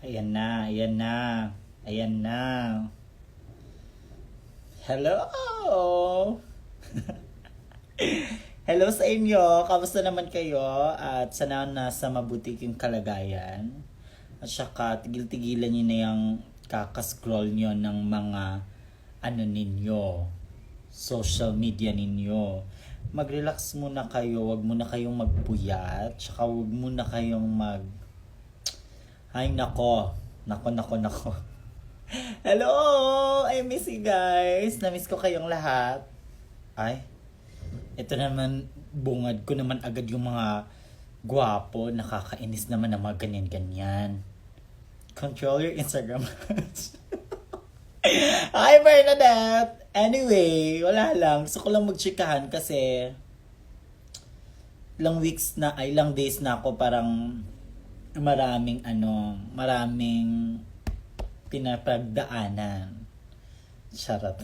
Ayan na, ayan na, ayan na. Hello! Hello sa inyo! Kamusta naman kayo? At sana nasa mabuti kayong kalagayan. At saka tigil-tigilan nyo na yung kakascroll nyo ng mga ano ninyo, social media ninyo. Mag-relax muna kayo, wag muna kayong magpuyat, saka wag muna kayong Ay nako, nako. Hello! I miss you guys. Na-miss ko kayong lahat. Ay, ito naman, bungad ko naman agad yung mga gwapo. Nakakainis naman ng mga ganyan-ganyan. Control your Instagram. Hi, Bernadette! Anyway, wala lang. Gusto ko lang magchikahan kasi ilang days na ako parang maraming pinapagdaanan. Charot.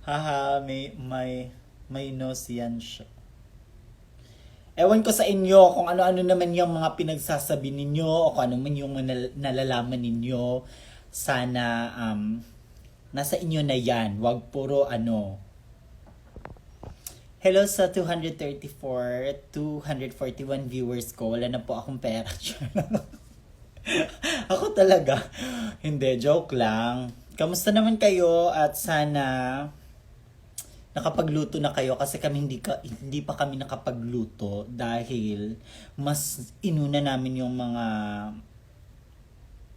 Haha, may nose yan siya. Ewan ko sa inyo kung ano-ano naman yung mga pinagsasabi ninyo o kung ano man yung nalalaman ninyo. Sana nasa inyo na yan. Wag puro Hello sa 234, 241 viewers ko. Wala na po akong pera. Ako talaga. Hindi, joke lang. Kamusta naman kayo at sana nakapagluto na kayo kasi kami hindi pa kami nakapagluto dahil mas inuna namin yung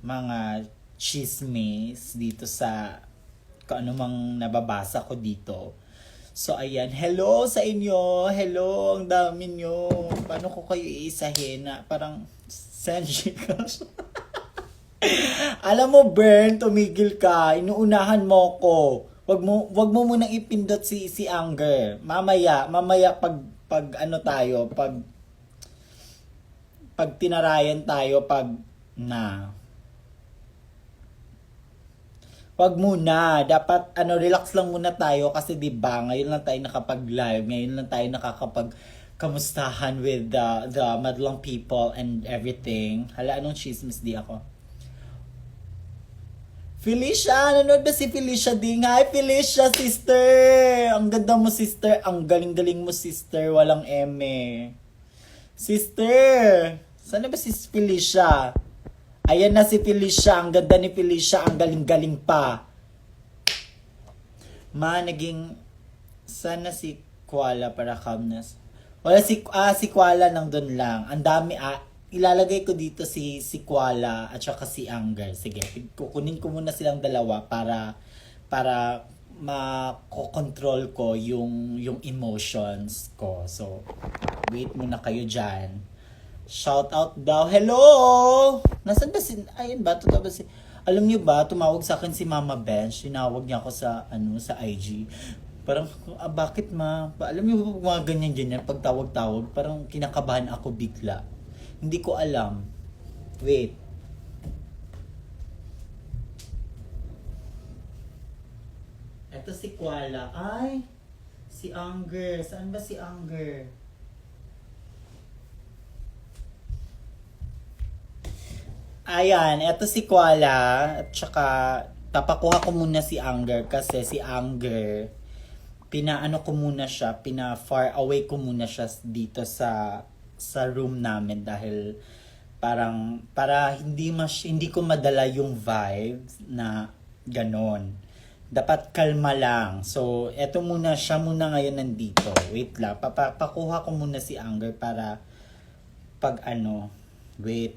mga chismis dito sa kung ano mang nababasa ko dito. So, ayan. Hello sa inyo. Hello. Ang dami nyo. Paano ko kayo iisahin na parang senji ka? Alam mo, Bern, tumigil ka. Inuunahan mo ko. Wag mo munang ipindot si Anger. Mamaya pag tinarayan tayo Wag muna, dapat relax lang muna tayo kasi 'di ba, ngayon lang tayo nakapag-live, ngayon lang tayo nakakapag-kamustahan with the madlang people and everything. Hala, anong chismis di ako? Felicia, nanonood ba si Felicia Ding? Hi Felicia, sister! Ang ganda mo, sister. Ang galing-galing mo, sister. Walang eme. Sister! Sana ba si Felicia? Ayan na si Felicia. Ang ganda ni Felicia. Ang galing-galing pa. Sana si Kuala para calmness. Wala si Kuala nang doon lang. Ang dami ilalagay ko dito si Kuala at saka si Anger. Sige, kukunin ko muna silang dalawa para makokontrol ko yung emotions ko. So, wait muna kayo dyan. Shout out daw. Hello! Nasaan ba ayun ba? Totoo ba alam niyo ba, tumawag sa akin si Mama Bench. Tinawag niya ako sa IG. Parang, bakit alam niyo ba mga ganyan, pag tawag-tawag, parang kinakabahan ako bigla. Hindi ko alam. Wait. Eto si Kuala. Ay! Si Anger. Saan ba si Anger? Ayan, eto si Kuala. At saka, papakuha ko muna si Anger kasi si Anger, ko muna siya, far away ko muna siya dito sa room namin dahil para hindi ko madala yung vibes na ganon. Dapat kalma lang. So, siya muna ngayon nandito. Wait lang, pakuha ko muna si Anger para wait.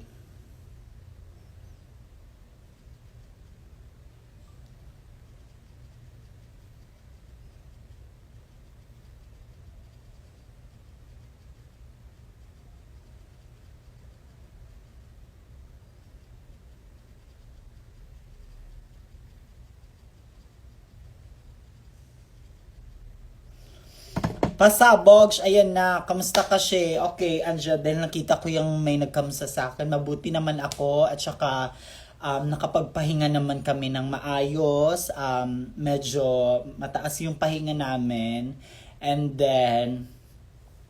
Pasabog, ayan na. Kamusta ka siya? Okay, Anja, dahil nakita ko yung may nagkamusta sa akin. Mabuti naman ako at saka nakapagpahinga naman kami ng maayos. Medyo mataas yung pahinga namin. And then,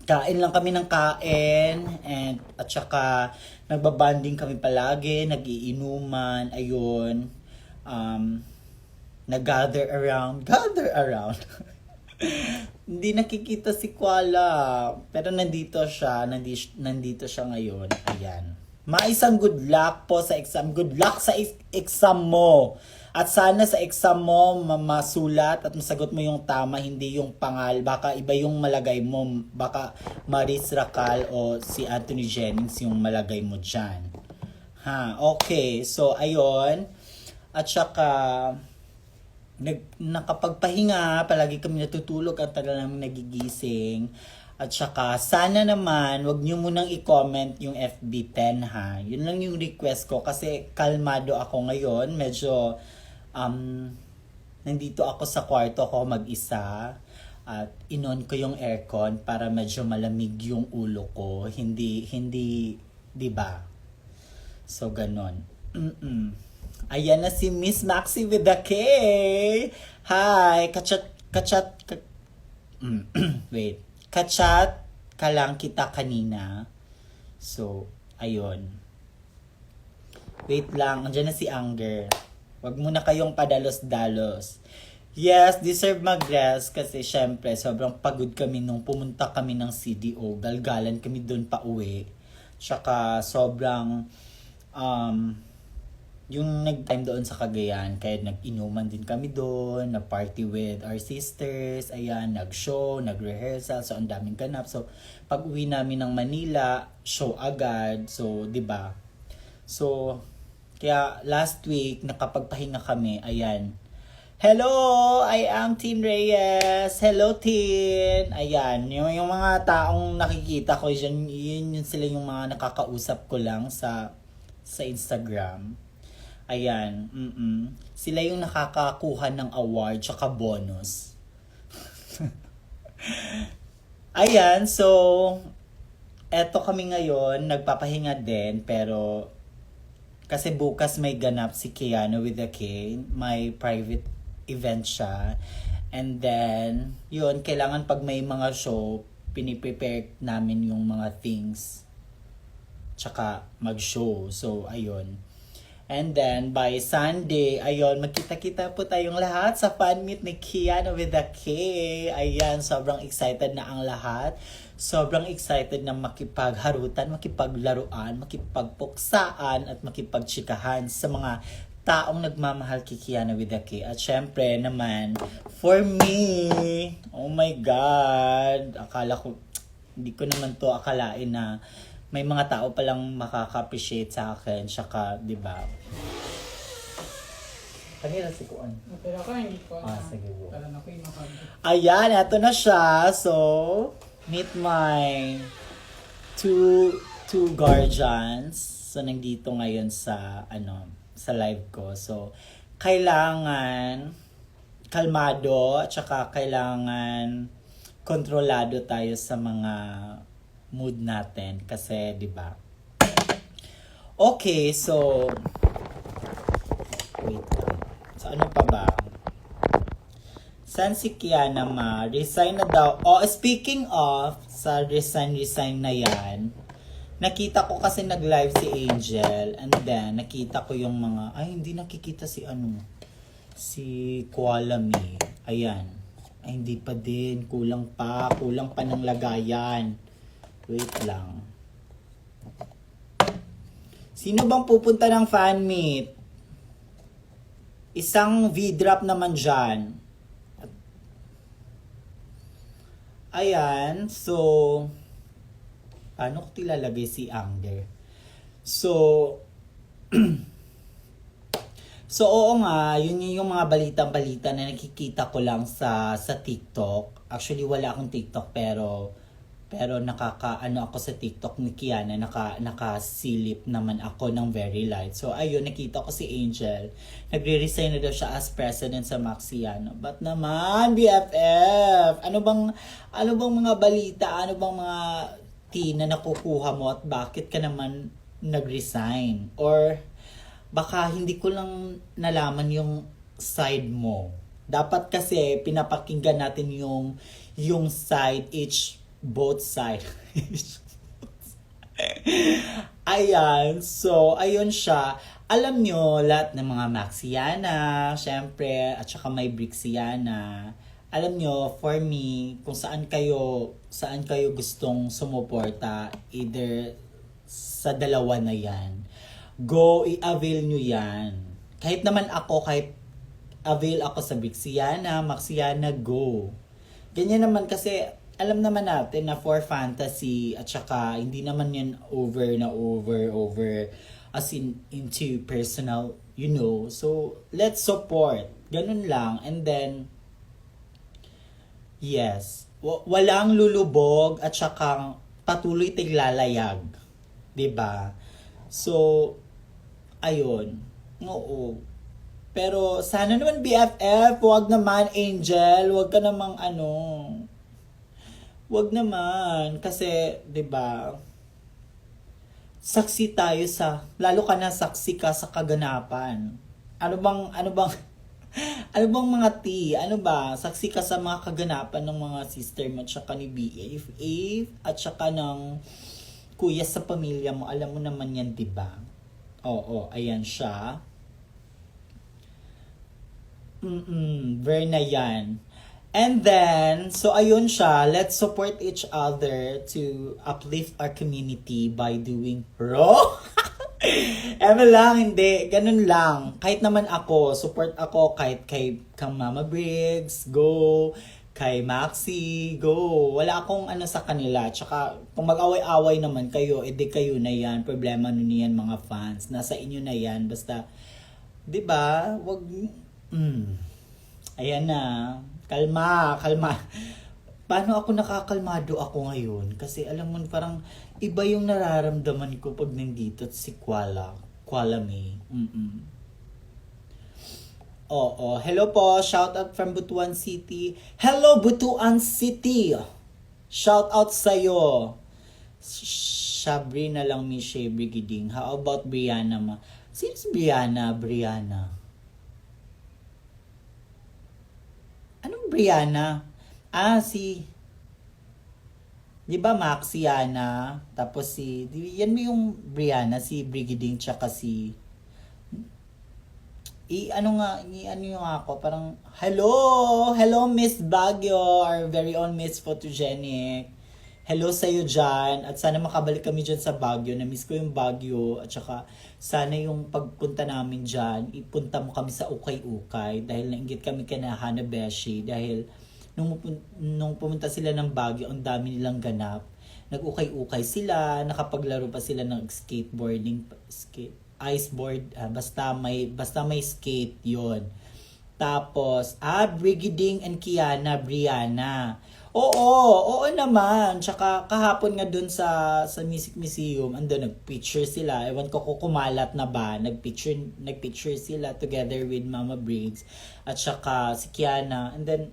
kain lang kami ng kain, and at saka nagbabanding kami palagi, nagiinuman, ayun. Um, gather around. Hindi nakikita si Kuala, pero nandito siya ngayon. Ayan. Maisang good luck po sa exam. Good luck sa exam mo. At sana sa exam mo masulat at masagot mo yung tama, hindi yung pangal. Baka iba yung malagay mo. Baka Maris Racal o si Anthony Jennings yung malagay mo dyan. Ha, okay. So, ayun. At saka, nakapagpahinga, palagi kami natutulog at tagal namin nagigising. At saka, sana naman, wag nyo munang i-comment yung FB10 ha. Yun lang yung request ko kasi kalmado ako ngayon. Medyo, nandito ako sa kwarto ko mag-isa. At inon ko yung aircon para medyo malamig yung ulo ko. Hindi, di ba? So, ganon. Ayan na si Miss Maxi with the K. Hi, wait. Kachat ka lang kita kanina. So, ayun. Wait lang, andyan na si Anger. Wag muna kayong padalos-dalos. Yes, deserve mag-rest kasi syempre sobrang pagod kami nung pumunta kami ng CDO. Galgalan kami doon pa uwi. Tsaka sobrang yung nag-time doon sa Cagayan, kaya nag-inuman din kami doon, na-party with our sisters, ayan, nag-show, nag-rehearsal, so ang daming ganap. So, pag uwi namin ng Manila, show agad, so, di ba? So, kaya last week, nakapagpahinga kami, ayan. Hello! I am Tin Reyes! Hello, Tin! Ayan, yung mga taong nakikita ko, yun sila yung mga nakakausap ko lang sa Instagram. Ayan, sila yung nakakakuha ng award tsaka bonus. Ayan, so, eto kami ngayon, nagpapahinga din, pero, kasi bukas may ganap si Keanu with the K, may private event siya, and then, yun, kailangan pag may mga show, piniprepare namin yung mga things, tsaka mag-show, so, ayun. And then, by Sunday, ayun, magkita-kita po tayong lahat sa fan meet ni Keanu with the K. Ayan, sobrang excited na ang lahat. Sobrang excited na makipagharutan, makipaglaruan, makipagpuksaan, at makipagtsikahan sa mga taong nagmamahal kay Keanu with the K. At syempre naman, for me, oh my God, hindi ko naman to akalain na may mga tao palang makaka-appreciate sa akin, tsaka, di ba? Kanila si Kuan. Pero ako hindi ko. Sige po. Para na ko yung Ayan, eto na siya. So, meet my two guardians. So, nandito ngayon sa, sa live ko. So, kailangan kalmado, at saka kailangan kontrolado tayo sa mga mood natin kasi 'di ba? Okay, so wait lang. So ano pa ba? San si Kiana resign na daw. Oh, speaking of sa resign na yan, nakita ko kasi nag-live si Angel, and then nakita ko yung mga hindi nakikita si si Kuala Mi. Ayan. Ay, hindi pa din, kulang pa ng lagayan. Wait lang. Sino bang pupunta ng fan meet? Isang V-drop naman dyan. Ayan. So, paano ko tilalagay si Anger? So, oo nga, yun yung mga balita na nakikita ko lang sa TikTok. Actually, wala akong TikTok pero ako sa TikTok ni Kiana, nakasilip naman ako ng very light. So ayun, nakita ko si Angel. Nagre-resign na daw siya as president sa Maxiano. But naman, BFF, ano bang mga balita, ano bang mga tea na nakukuha mo at bakit ka naman nag-resign? Or baka hindi ko lang nalaman yung side mo. Dapat kasi pinapakinggan natin yung side, each both side. Ayan, so, ayun siya. Alam nyo, lahat ng mga Maxiana, syempre, at saka may Brixiana. Alam nyo, for me, kung saan kayo gustong sumuporta, either sa dalawa na yan, go, i-avail nyo yan. Kahit naman ako, kahit avail ako sa Brixiana, Maxiana, go. Ganyan naman kasi, alam naman natin na for fantasy at saka hindi naman yan over as in into personal, you know. So, let's support. Ganun lang. And then, yes, walang lulubog at saka patuloy tiglalayag. 'Di ba? So, ayun. Oo. Pero sana naman BFF, wag naman Angel, wag ka namang wag naman kasi 'di ba? Saksi tayo lalo ka na saksi ka sa kaganapan. Ano bang ano bang mga ano ba? Saksi ka sa mga kaganapan ng mga sister mo at saka ni BFF at saka ng kuya sa pamilya mo. Alam mo naman yan, 'di ba? Oo, ayan siya. Verna yan. And then, so ayun siya, let's support each other to uplift our community by doing raw. Lang, hindi. Ganun lang. Kahit naman ako, support ako kahit kay Mama Briggs, go. Kay Maxi, go. Wala akong sa kanila. Tsaka, kung mag-away-away naman kayo, edi kayo na yan. Problema nun yan, mga fans. Nasa inyo na yan. Basta, di ba? Wag, ayan na. Kalma. Paano ako nakakalmado ako ngayon? Kasi alam mo, parang iba yung nararamdaman ko pag nandito si Kuala May. Oo. Hello po. Shout out from Butuan City. Hello, Butuan City! Shout out sa'yo. Shabri na lang mi Shabri Giding. How about Brianna ma? Sino si Brianna? Anong Brianna? Di ba Maxiana? Tapos yan mo yung Brianna, si Brigading, tsaka ano yung ako, parang, hello Miss Baguio, our very own Miss Photogenic. Hello sa'yo dyan, at sana makabalik kami dyan sa Baguio, na-miss ko yung Baguio, at saka sana yung pagpunta namin dyan, ipunta mo kami sa Ukay-Ukay, dahil nainggit kami kay Hanabeshi, dahil nung pumunta sila ng Baguio, ang dami nilang ganap. Nag-ukay-ukay sila, nakapaglaro pa sila ng skateboarding, iceboard, basta may skate yon. Tapos, Brigading and Kiana, Brianna. Oo naman. Tsaka kahapon nga dun sa Music Museum, nag-picture sila. Ewan ko kung kumalat na ba. Nag-picture sila together with Mama Briggs at saka si Kiana. And then,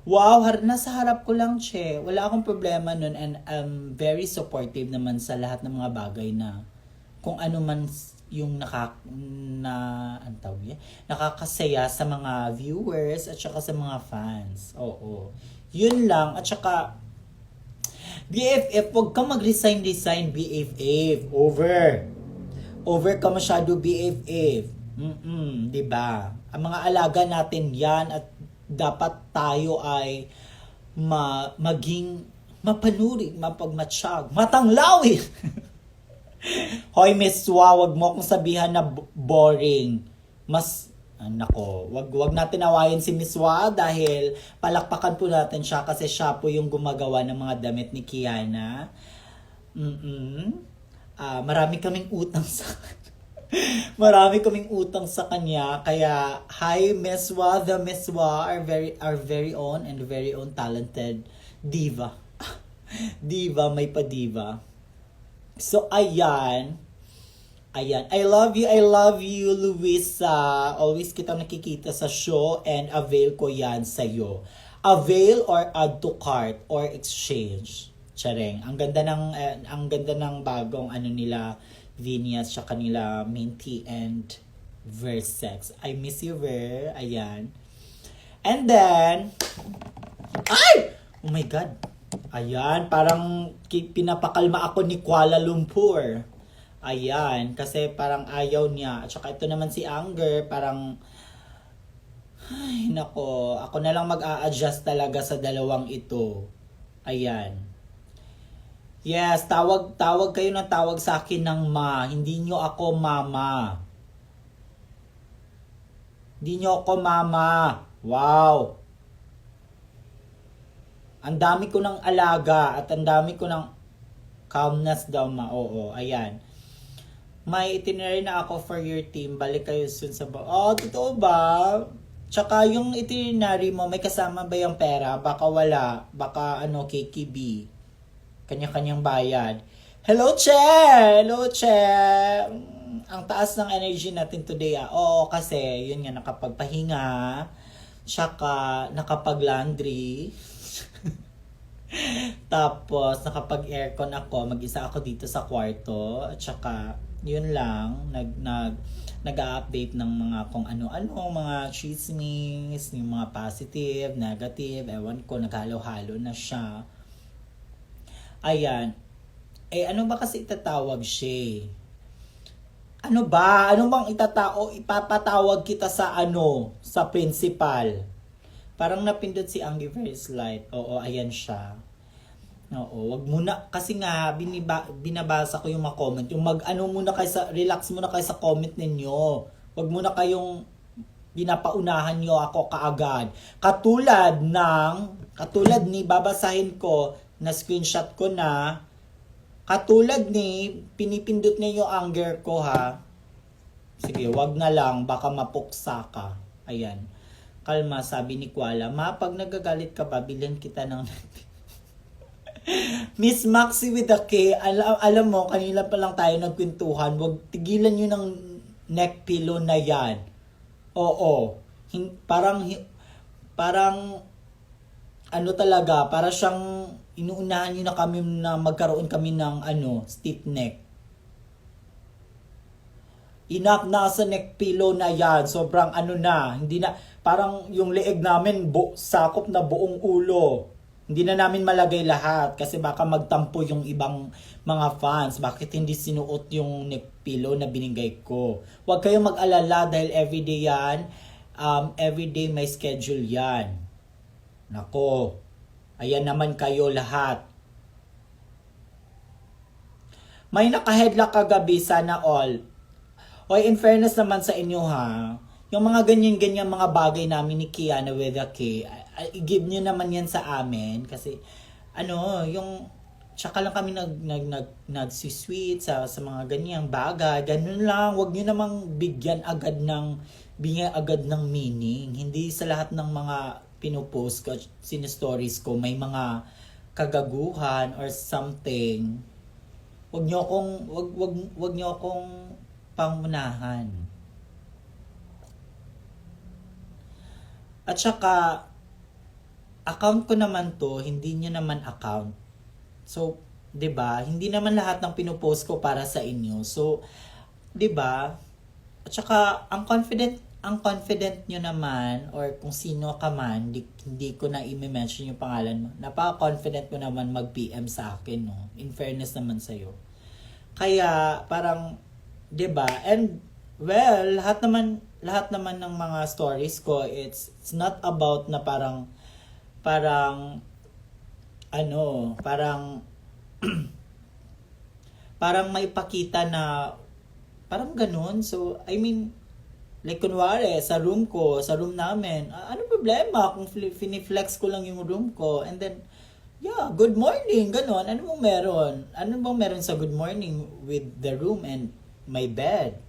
wow, nasa harap ko lang, che. Wala akong problema nun, and I'm very supportive naman sa lahat ng mga bagay na kung ano man yung nakakasaya sa mga viewers at saka sa mga fans. Oo. Yun lang. At saka, BFF, huwag ka mag-resign, BFF. Over ka masyado, BFF. Diba? Ang mga alaga natin yan at dapat tayo ay maging mapanuri, mapagmatsyag, matanglawin. Hoy, Miss Wa, wag mo akong sabihan na boring. Wag natin awayin si Miss Wa dahil palakpakan po natin siya kasi siya po yung gumagawa ng mga damit ni Kiana. Marami kaming utang sa kanya. Kaya, hi Miss Wa, the Miss Wa, our very own and very own talented diva. Diva, may pa-diva. So, ayan. I love you, Luisa. Always kitang nakikita sa show and avail ko yan sa'yo. Avail or add to cart or exchange. Chareng. Ang ganda ng bagong nila, Vinyas sa kanila Minty and Versex. I miss you, Ver. Ayan. And then, oh my God. Ayan, parang pinapakalma ako ni Kuala Lumpur. Ayan, kasi parang ayaw niya. At saka ito naman si Anger, parang, ay nako, ako na lang mag-a-adjust talaga sa dalawang ito. Ayan. Yes, tawag kayo ng tawag sa akin ng ma. Hindi nyo ako mama. Hindi nyo ako mama. Wow. Ang dami ko ng alaga at ang dami ko ng calmness daw ma. Oo, ayan. May itinerary na ako for your team. Balik kayo soon sa oh, totoo ba? Tsaka yung itinerary mo, may kasama ba yung pera? Baka wala. Baka ano, KKB. Kanya-kanyang bayad. Hello, Che! Hello, Che! Ang taas ng energy natin today. Oo, kasi yun nga, nakapagpahinga. Tsaka nakapag-laundry. Tapos, nakapag-aircon ako. Mag-isa ako dito sa kwarto. At saka, yun lang. Nag-update ng mga kung ano-ano, mga chismis, yung mga positive, negative. Ewan ko, naghalo-halo na siya. Ayan. Eh, ano ba kasi itatawag siya? Ano ba? Ano bang ipapatawag kita sa ano? Sa principal? Parang napindot si Angie very slight. Oo, ayan siya. Oo, wag muna. Kasi nga, binabasa ko yung mga comment. Yung ano muna kayo relax muna kayo sa comment ninyo. Wag muna kayong pinapaunahan nyo ako kaagad. Katulad ni babasahin ko, na screenshot ko na, katulad ni, pinipindot niya yung anger ko ha. Sige, wag na lang, baka mapuksa ka. Ayan. Kalma, sabi ni Kuala, ma, pag nagagalit ka ba, bilhin kita ng Miss Maxi with a K, alam mo, kanila pa lang tayo nagkwentuhan, wag tigilan nyo ng neck pillow na yan. Oo. Parang ano talaga, para siyang inuunahan nyo na kami na magkaroon kami ng stiff neck. Enough na sa neck pillow na yan. Sobrang na, hindi na, parang yung leeg namin sakop na buong ulo. Hindi na namin malagay lahat kasi baka magtampo yung ibang mga fans. Bakit hindi sinuot yung neck pillow na binigay ko? Huwag kayong mag-alala dahil everyday yan. Everyday may schedule yan. Nako. Ayan naman kayo lahat. May naka-headlock kagabi, sana all. Oy, in fairness naman sa inyo ha, yung mga ganyan-ganyan mga bagay namin ni Kiana with a K, i-give nyo naman yan sa amin kasi yung tsaka lang kami nagsisweet sa mga ganyang bagay. Ganun lang, wag nyo namang bigyan agad ng meaning. Hindi sa lahat ng mga pinopost ko, sine-stories ko, may mga kagaguhan or something. Wag nyo akong pangunahan. At saka, account ko naman to, hindi nyo naman account. So, 'di ba? Hindi naman lahat ng pinopost ko para sa inyo. So, 'di ba? At saka, ang confident nyo naman, or kung sino ka man, hindi ko na i-mention yung pangalan mo. Napaka-confident ko naman mag-PM sa akin, no? In fairness naman sa'yo. Kaya, parang, 'di ba? And, well, lahat naman ng mga stories ko, it's not about na parang parang maipakita na parang ganun. So, I mean, like kunwari, sa room namin, ano problema kung finiflex ko lang yung room ko, and then, yeah, good morning, ganun. Ano bang meron? Ano bang meron sa good morning with the room and my bed?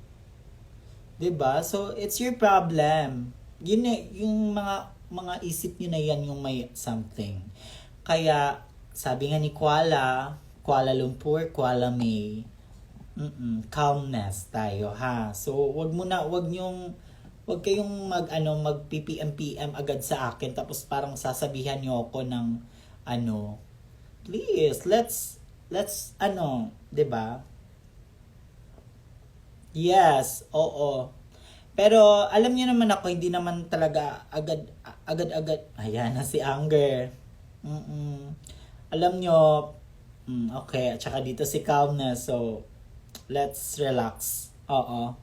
'Di ba? So, it's your problem. Yun yung mga isip niyo na yan yung may something. Kaya, sabi nga ni Kuala Lumpur, Kuala May, calmness tayo ha. So, wag kayong mag PPM agad sa akin tapos parang sasabihan niyo ako ng please, let's 'di ba? Yes, oo. Pero alam niyo naman ako, hindi naman talaga agad. Ayan na si Anger. Alam nyo, okay, at saka dito si Calmness, so let's relax. Oo.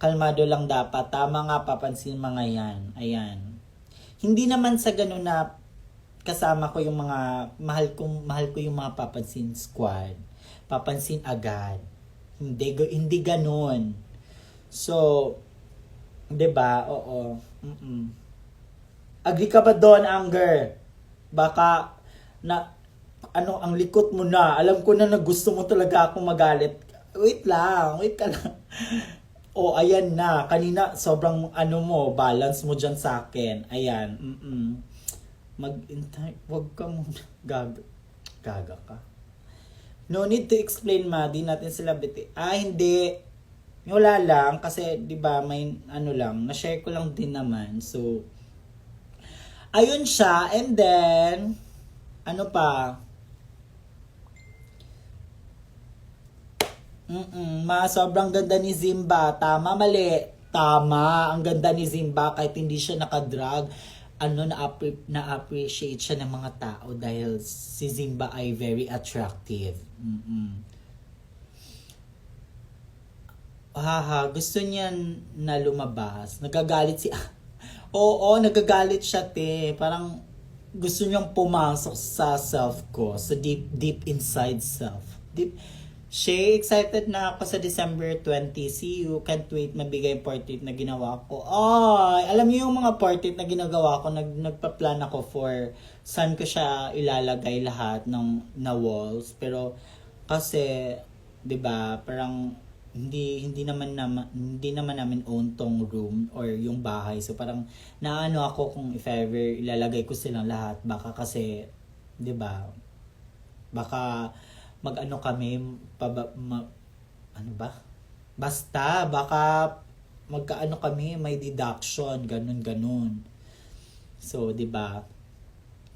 Kalmado lang dapat. Tama nga, papansin mga yan. Ayan. Hindi naman sa ganun na kasama ko yung mga mahal ko yung mga papansin squad. Papansin agad. Hindi ganun. So, 'di ba? Oo. Agree ka ba doon, Anger? Baka na ang likot mo na. Alam ko na gusto mo talaga akong magalit. Wait ka lang. Oh, ayan na. Kanina, sobrang balance mo dyan sa akin. Ayan. Wag ka muna. Gaga ka. No need to explain, ma. Di natin sila biti. Hindi. Wala lang. Kasi, di ba, may na-share ko lang din naman. So, ayun siya. And then, ano pa? Sobrang ganda ni Zimba. Tama, mali. Tama. Ang ganda ni Zimba kahit hindi siya nakadrag. Na-appreciate siya ng mga tao dahil si Zimba ay very attractive. Gusto niya na lumabas. Nagagalit si... Oo, nagagalit siya, te. Parang gusto niyang pumasok sa self ko. Sa deep inside self. Shay, excited na ako sa December 20. See you. Can't wait mabigay yung portrait na ginawa ko. Ay, alam niyo yung mga portrait na ginagawa ko, nagpa-plan ako for saan ko siya ilalagay lahat na walls. Pero kasi, 'di ba, parang hindi naman namin own tong room or yung bahay. So parang naano ako kung if ever ilalagay ko silang lahat, baka kasi 'di ba? Baka kami basta baka kami, may deduction, ganun. So 'di ba?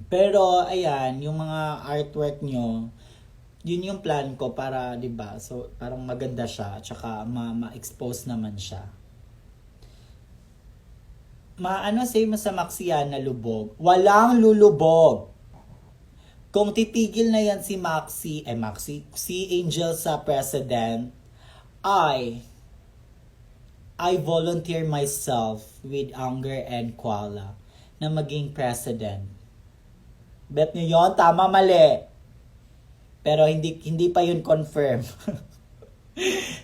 Pero ayan, yung mga artwork nyo, yun yung plan ko para 'di ba? So parang maganda siya at saka ma-expose naman siya. Say mo sa Maxian na lubog. Walang lulubog. Kung titigil na yan si si Angel sa president, I volunteer myself with Anger and Koala na maging president. Bet niyo yon, tama, mali. Pero hindi pa yun confirm.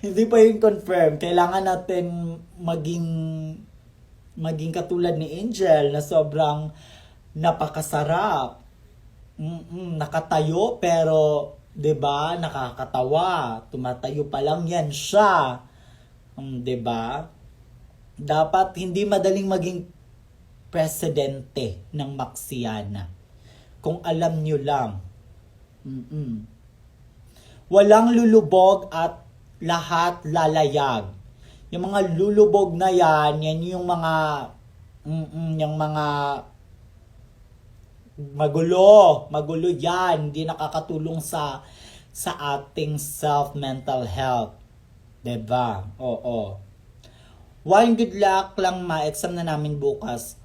Hindi pa yun confirm. Kailangan natin maging katulad ni Angel na sobrang napakasarap. Nakatayo pero 'di ba, nakakatawa. Tumatayo pa lang yan siya. 'Di ba? Dapat hindi madaling maging presidente ng Maxiana. Kung alam niyo lang. Walang lulubog at lahat lalayag. Yung mga lulubog na yan yung mga magulo yan, hindi nakakatulong sa ating mental health. 'Di ba? Oo. One, good luck lang, exam na namin bukas.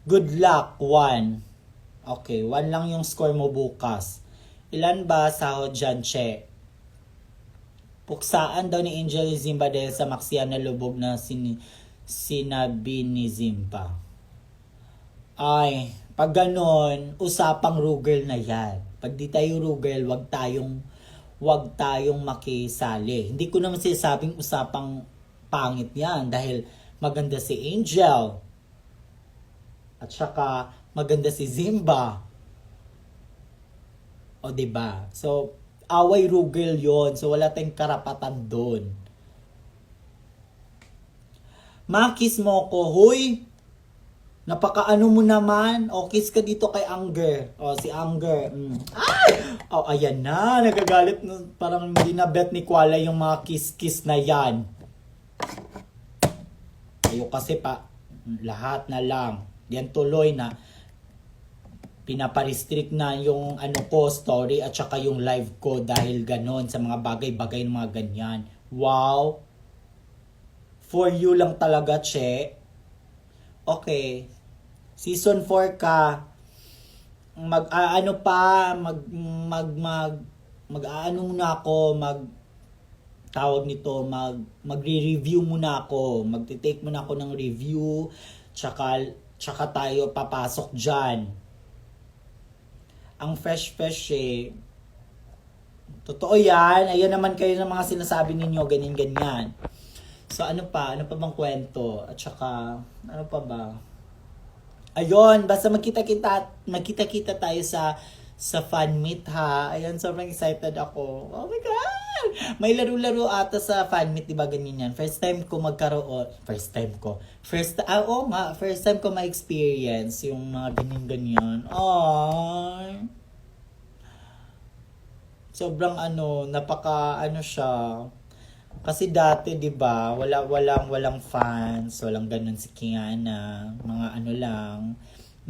Good luck, 1. Okay, 1 lang yung score mo bukas. Ilan ba sahod dyan, che? Puksaan daw ni Angel Zimba dahil sa Maxian na lubog na sinabi ni Zimba. Ay, pag ganon, usapang rugel na yan. Pag di tayo rugel, wag tayong makisali. Hindi ko naman sinasabing usapang pangit yan dahil maganda si Angel. At saka maganda si Zimba. O 'di ba? So away rugel 'yon. So wala tayong karapatan doon. Makis mo ko, huy. Napakaano mo naman. O, kiss ka dito kay Anger. O, si Anger. Ay! O, ayan na. Nagagalit. Parang hindi na bet ni Koala yung mga kiss-kiss na yan. Ayo kasi lahat na lang. Yan tuloy na. Pinaparestrict na yung story at saka yung live ko dahil ganon sa mga bagay-bagay ng mga ganyan. Wow! For you lang talaga, che. Okay. Season 4 ka. ano pa, mag-aano muna ako, tawag nito, magre-review muna ako. Magte-take muna ako ng review, tsaka tayo papasok diyan. Ang fresh eh. Totoo yan. Ayan naman kayo ng mga sinasabi ninyo, ganyan-ganyan. So ano pa? Ano pa bang kwento? At saka, ano pa ba? Ayun, basta magkita-kita tayo sa fan meet ha. Ayun, sobrang excited ako. Oh my God! May laro-laro ata sa fan meet, diba ganyan yan? First time ko first time ko ma-experience yung mga ganyan-ganyan. Ay. Sobrang siya. Kasi dati 'di ba, walang fans, walang ganun si Kiana, mga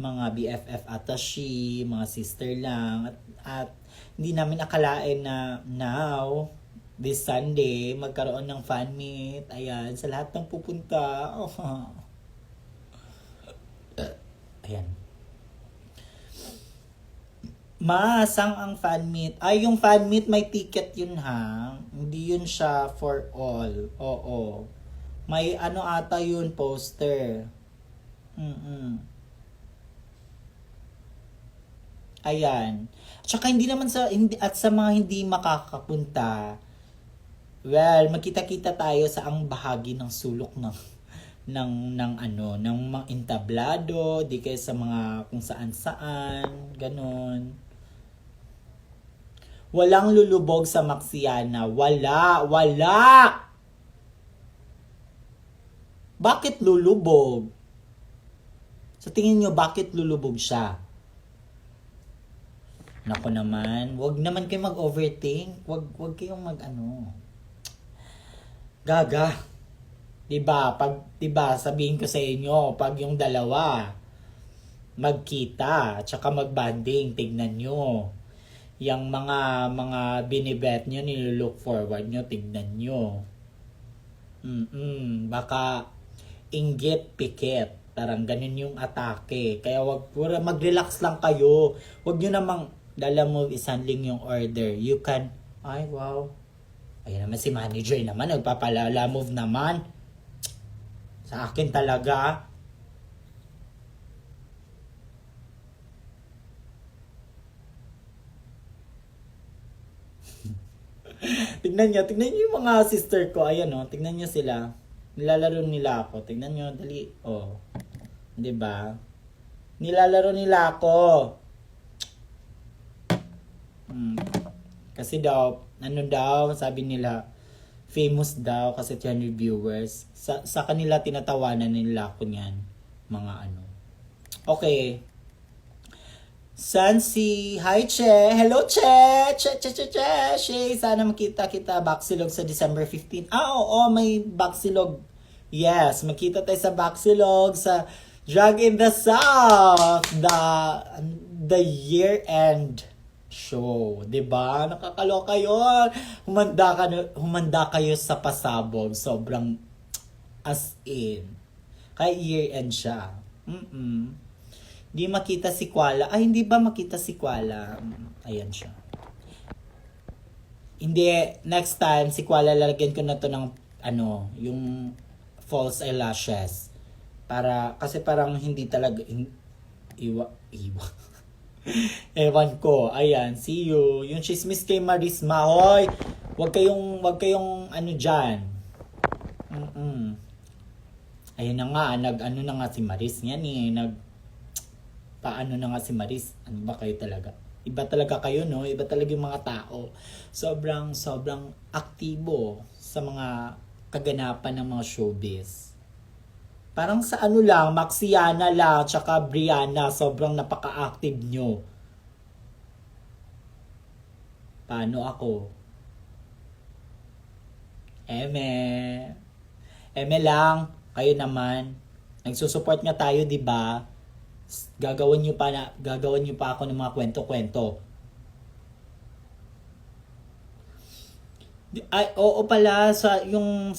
mga BFF attaché, mga sister lang at hindi namin akalain na now this Sunday magkaroon ng fan meet. Ayan, sa lahat ng pupunta. Oh. Ayan. Masang ang fan meet. Ay, yung fan meet may ticket yun ha. Hindi yun siya for all. Oo. May ata yun, poster. Ayan. Tsaka hindi naman sa mga hindi makakapunta. Well, magkita-kita tayo sa ang bahagi ng sulok ng mga entablado, di kaya sa mga kung saan-saan, ganon. Walang lulubog sa Maxiana. Wala! Bakit lulubog? Sa tingin nyo, bakit lulubog siya? Nako naman, wag naman kayo mag-overthink. Wag kayong Gaga. 'Di ba, sabihin ko sa inyo, pag yung dalawa magkita, tsaka magbanding, tignan nyo. Yung mga binibet nyo, nilook forward nyo, tignan nyo. Baka inggit, pikit. Parang ganun yung atake. Kaya mag-relax lang kayo. Wag nyo namang dala mo isandling yung order. You can, ay wow. Ayun naman si manager naman, nagpapalala move naman. Sa akin talaga. tignan nyo yung mga sister ko. Ayan tignan nyo sila. Nilalaro nila ako. Tignan nyo, dali. Oh. 'Di ba? Nilalaro nila ako. Kasi sabi nila, famous daw kasi 10 viewers. Sa kanila tinatawanan nila ako niyan. Mga Okay. Sansi, hi Che. Hello Che. Che. Sana makita kita Baksilog sa December 15. Oo, may Baksilog. Yes, makita tayo sa Baksilog sa Drag in the South. The year-end show, 'di ba? Nakakaloka 'yon. Humanda kayo sa pasabog, sobrang as in. Kaya year-end siya. Hindi makita si Kuala. Ay, hindi ba makita si Kuala? Ayan siya. Hindi, next time, si Kuala lalagyan ko na to ng, yung false eyelashes. Kasi parang hindi talaga, iwa. Ewan ko. Ayan, see you. Yung chismis kay Marisma. Hoy, wag kayong dyan. Ayun na nga, na nga si Maris yan eh. Paano na nga si Maris? Ano ba kayo talaga? Iba talaga kayo, no? Iba talaga yung mga tao. Sobrang aktibo sa mga kaganapan ng mga showbiz. Parang sa lang, Maxiana lang, tsaka Brianna, sobrang napaka-active nyo. Paano ako? Eme lang, kayo naman. Nagsusupport nga tayo, di ba? Gagawin niyo pa ako ng mga kwento-kwento. Ay, oo pala, sa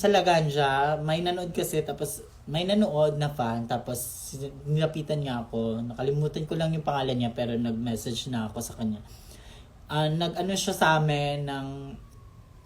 Laganja, may nanood kasi, tapos may nanood na fan, tapos nilapitan niya ako. Nakalimutan ko lang yung pangalan niya, pero nag-message na ako sa kanya. Nag-ano siya sa amin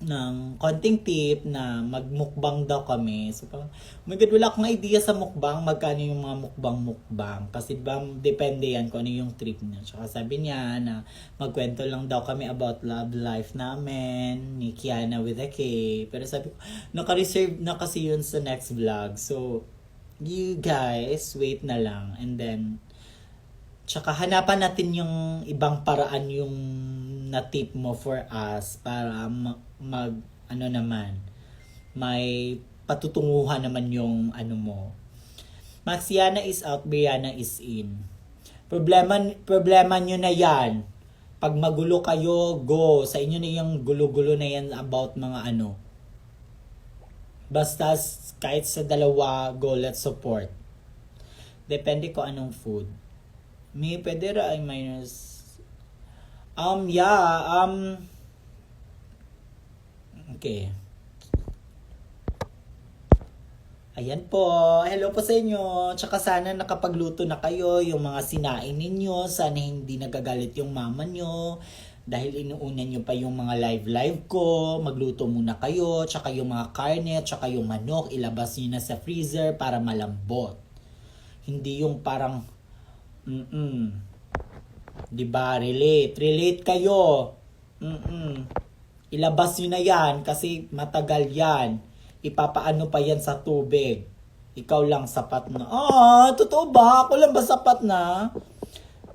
ng konting tip na magmukbang daw kami. So, parang, oh my God, wala akong idea sa mukbang, magkano yung mga mukbang. Kasi ba, depende yan kung ano yung trip niya. Tsaka sabi niya na magkwento lang daw kami about love life namin, ni Kiana with a K. Pero sabi ko, naka-reserve na kasi yun sa next vlog. So, you guys, wait na lang. And then, tsaka hanapan natin yung ibang paraan yung na-tip mo for us para ano naman, may patutunguhan naman yung ano mo. Maxiana is out, Brianna is in. Problema nyo na yan. Pag magulo kayo, go. Sa inyo na yung gulo-gulo na yan about mga ano. Basta kahit sa dalawa, go, let's support. Depende ko anong food. May pwede ra ay minus. Okay. Ayan po. Hello po sa inyo. Tsaka sana nakapagluto na kayo. Yung mga sinain ninyo. Sana hindi nagagalit yung mama nyo. Dahil inuunan nyo pa yung mga live ko. Magluto muna kayo. Tsaka yung mga karne. Tsaka yung manok. Ilabas nyo na sa freezer para malambot. Hindi yung parang diba? Relate kayo. Ilabas nyo na yan kasi matagal yan. Ipapaano pa yan sa tubig. Ikaw lang sapat na. Totoo ba? Ako lang ba sapat na?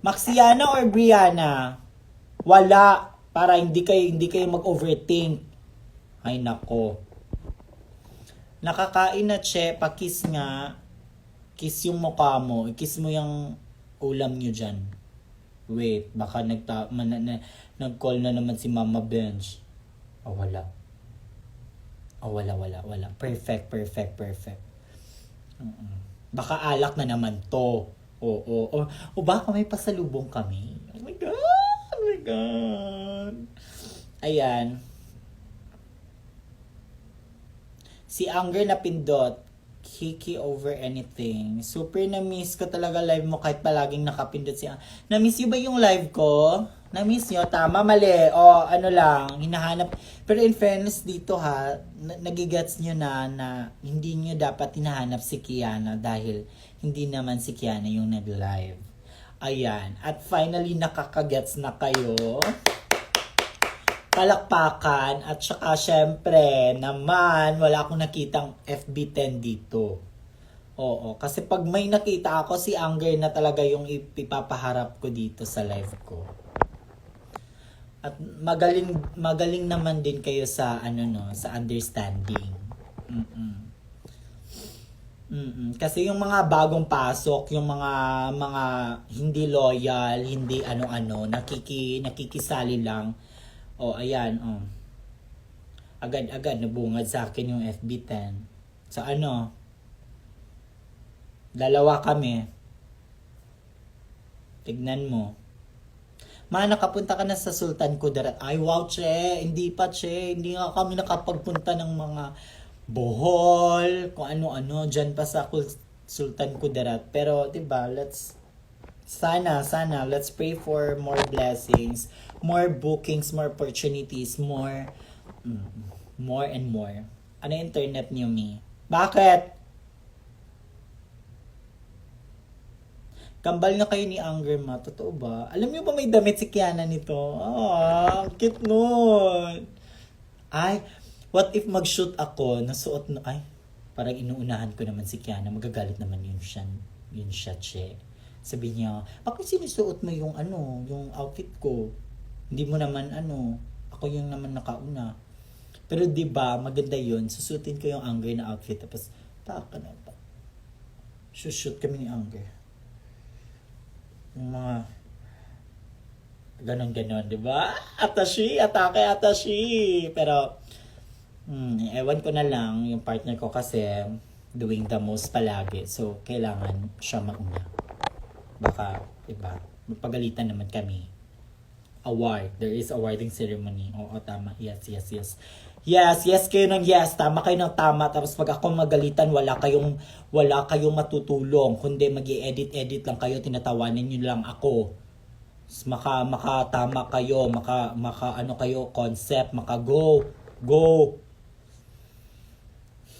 Maxiana or Brianna? Wala. Para hindi kayo mag-overthink. Ay nako. Nakakain na, che. Pakiss nga. Kiss yung mukha mo. Kiss mo yung ulam nyo dyan. Wait, baka nag-call na naman si Mama Bench. Wala. Wala. Perfect. Baka alak na naman to. O baka may pasalubong kami. Oh my God. Ayan. Si Anger na pindot. Kiki over anything. Super na-miss ko talaga live mo kahit palaging nakapindot siya. Na-miss nyo ba yung live ko? Na-miss nyo? Tama, mali. Ano lang, hinahanap. Pero in fairness dito ha, nagigets nyo na hindi nyo dapat hinahanap si Kiana dahil hindi naman si Kiana yung nag-live. Ayan. At finally, nakakagets na kayo. Palakpakan at saka syempre naman wala akong nakitang FB10 dito. Kasi pag may nakita ako si Anger na talaga yung ipapaharap ko dito sa live ko. At magaling naman din kayo sa sa understanding. Kasi yung mga bagong pasok, yung mga hindi loyal, hindi nakikisali lang. Ayan, Agad-agad nabungad sa akin yung FB10. So dalawa kami. Tignan mo. Nakapunta ka na sa Sultan Kudarat. Ay, wow, che. Hindi pa, che. Hindi nga kami nakapagpunta ng mga Bohol, kung ano-ano, dyan pa sa Sultan Kudarat. Pero, diba, sana, let's pray for more blessings, more bookings, more opportunities, more and more. Ano internet niyo, Mi? Bakit? Kambal na kayo ni Anger, ma. Totoo ba? Alam niyo ba may damit si Kiana nito? Cute nun. Ay, what if mag-shoot ako, nasuot na, ay, parang inuunahan ko naman si Kiana, magagalit naman yun siya, che. Sabi niya, bakit sinusuot mo yung yung outfit ko? Hindi mo naman ako yung naman nakauna. Pero 'di ba, maganda 'yun. Susutin ko yung Anger na outfit tapos shoot kami ni Anger. Yung mga ganon, 'di ba? Atashi. Pero ewan ko na lang, yung partner ko kasi doing the most palagi. So kailangan siya mauna. Baka, diba, magpagalitan naman kami. award. There is awarding ceremony. Oo, tama. Yes, yes, yes. Yes, yes kayo ng yes. Tama kayo ng tama. Tapos pag ako magalitan, wala kayong matutulong. Kundi mag-i-edit lang kayo, tinatawanan niyo lang ako. Makatama kayo, ano kayo, concept, go.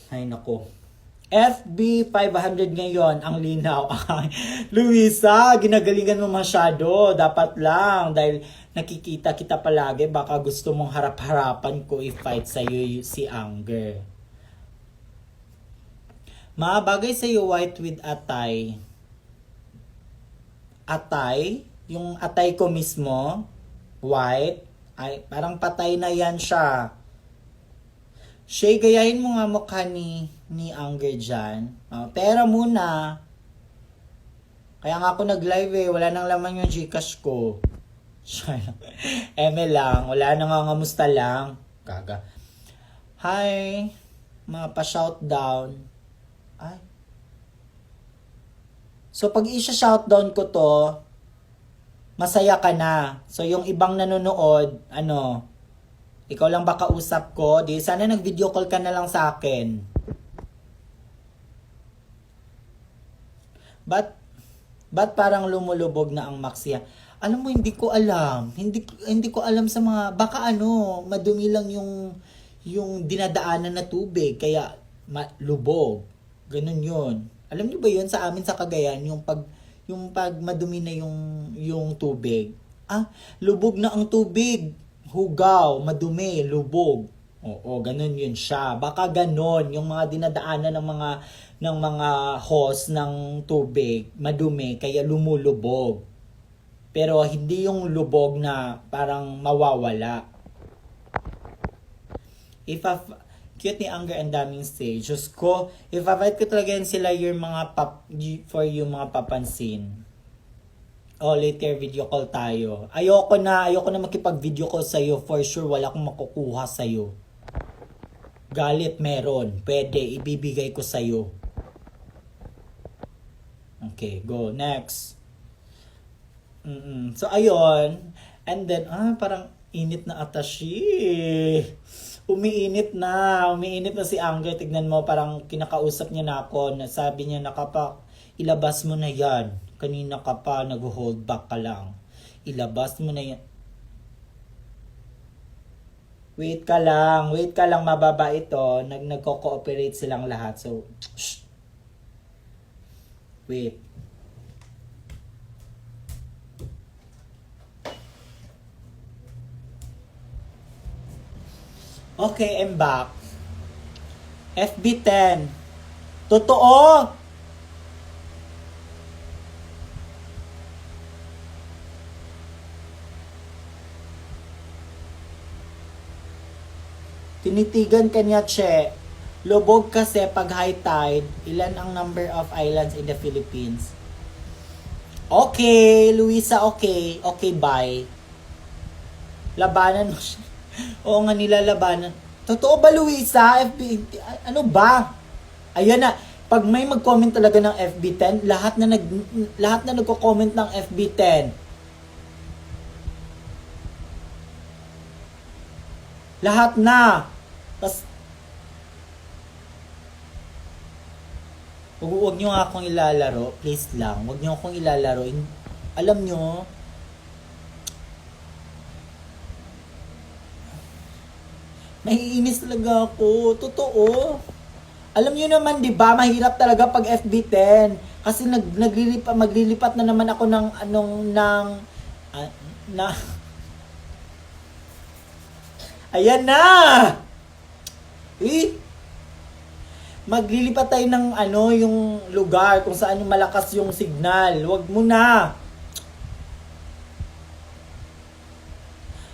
Ay nako. FB 500 ngayon, ang linaw. Luisa, ginagalingan mo masyado. Dapat lang, dahil nakikita kita palagi, baka gusto mong harap-harapan ko i-fight sa'yo si Anger. Bagay sa'yo white with atay. Atay? Yung atay ko mismo, white, ay parang patay na yan siya. Shay, gayahin mo nga mukha ni Anger dyan. Pera muna. Kaya nga ako nag-live wala nang laman yung Gcash ko. Eme lang, wala nang ngamusta lang. Gaga. Hi, mga pa-shoutdown. Ay. So pag i-shoutdown ko to, masaya ka na. So yung ibang nanonood, ikaw lang baka usap ko, di sana nag-video call ka na lang sa akin. Ba't parang lumulubog na ang Maxia? Alam mo, hindi ko alam. Hindi ko alam sa mga, baka madumi lang yung dinadaanan na tubig, kaya lubog. Ganun yun. Alam niyo ba yun sa amin sa Cagayan, yung pag madumi na yung tubig? Lubog na ang tubig. Hugaw, madumi, lubog. Oo, ganun yun siya. Baka ganun yung mga dinadaanan ng mga hose ng tubig, madumi kaya lumulubog. Pero hindi yung lubog na parang mawawala. Cute ni Anger, ang daming stage. Diyos ko, if-fight ko talaga yan sila yung mga for yung mga papansin. Later video call tayo. Ayoko na makipag-video call sa'yo. For sure, wala akong makukuha sa'yo. Galit meron. Pwede, ibibigay ko sa'yo. Okay, go. Next. So, ayun. And then, parang init na atashi. Umiinit na si Anger. Tignan mo, parang kinakausap niya na ako. Sabi niya na ilabas mo na yan. Kanina ka pa, nag-hold back ka lang. Ilabas mo na yan. Wait ka lang, mababa ito. Nagko-cooperate silang lahat. So, shh. Wait. Okay, I'm back. FB10. Totoo! Tinitigan kanya, Che. Lubog kasi pag high tide, ilan ang number of islands in the Philippines? Okay, Luisa, okay. Okay, bye. Labanan mo siya. Oo nga, nilalabanan. Totoo ba, Luisa? Ano ba? Ayan na. Pag may mag-comment talaga ng FB10, lahat na nagko-comment ng FB10. Lahat na. Tas, huwag nyo nga akong ilalaro. Please lang. Huwag nyo akong ilalaro. Alam nyo, naiinis talaga ako. Totoo. Alam nyo naman, di ba, mahirap talaga pag FB10. Kasi maglilipat na naman ako ayan na! Maglilipat tayo ng yung lugar kung saan yung malakas yung signal. Huwag mo na.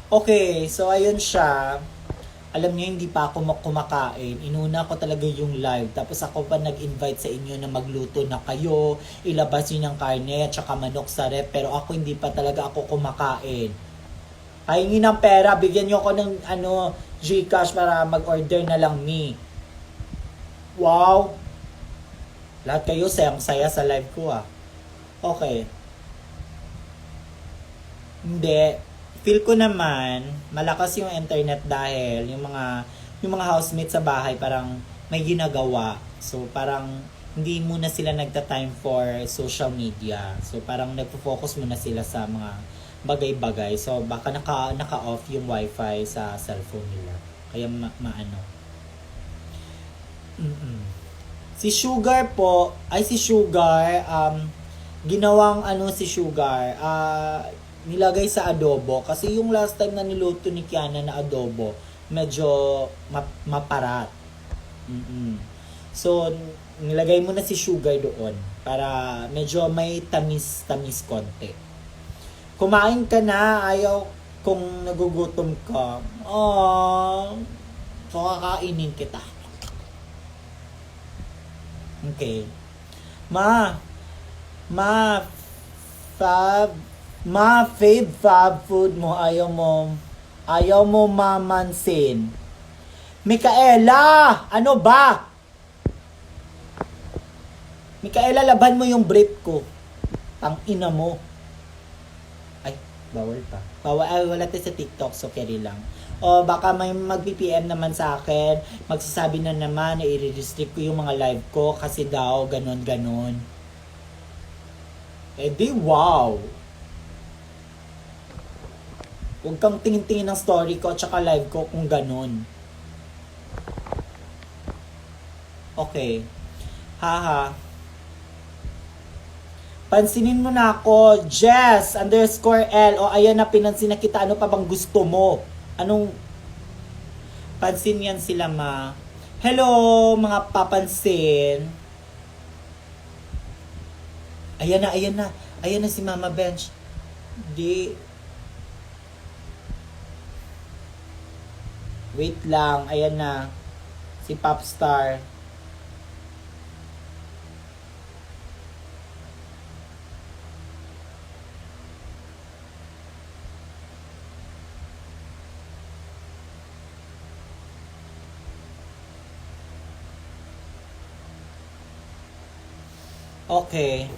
Okay, so ayun siya. Alam niyo, hindi pa ako kumakain. Inuna ko talaga yung live. Tapos ako pa nag-invite sa inyo na magluto na kayo. Ilabas yun ng karne at saka manok sa rep. Pero ako hindi pa talaga ako kumakain. Pahingi ng pera. Bigyan niyo ako ng Gcash para mag-order na lang me. Wow! Lahat kayo sayang-saya sa live ko Okay. Hindi. feel ko naman malakas yung internet dahil yung mga housemate sa bahay parang may ginagawa. So parang hindi muna sila nagta-time for social media. So parang nagfo-focus muna sila sa mga bagay-bagay. So baka naka-off yung wifi sa cellphone nila. Kaya maano. Si Sugar po, si Sugar, ginawang si Sugar, nilagay sa adobo. Kasi yung last time na niluto ni Kiana na adobo, medyo maparat. So, nilagay mo na si Sugar doon para medyo may tamis-tamis konti. Kumain ka na, ayaw kung nagugutom ka. So kakainin kita. Okay. Fave food mo, ayaw mo mamansin. Micaela! Ano ba? Micaela, laban mo yung brief ko. Ang ina mo. Ay, bawal pa. Wala tayo sa TikTok, so carry lang. O baka may mag-PPM naman sa akin, magsasabi na naman na i-restrict ko yung mga live ko kasi daw ganon. Eh di wow! Huwag kang tingin-tingin ng story ko at saka live ko kung ganon. Okay. Haha. Pansinin mo na ako, Jess_L. O ayan na, pinansin na kita. Ano pa bang gusto mo? Anong pansin yan sila, ma? Hello, mga papansin. Ayan na si Mama Bench. Wait lang, ayan na. Si Popstar. Okay.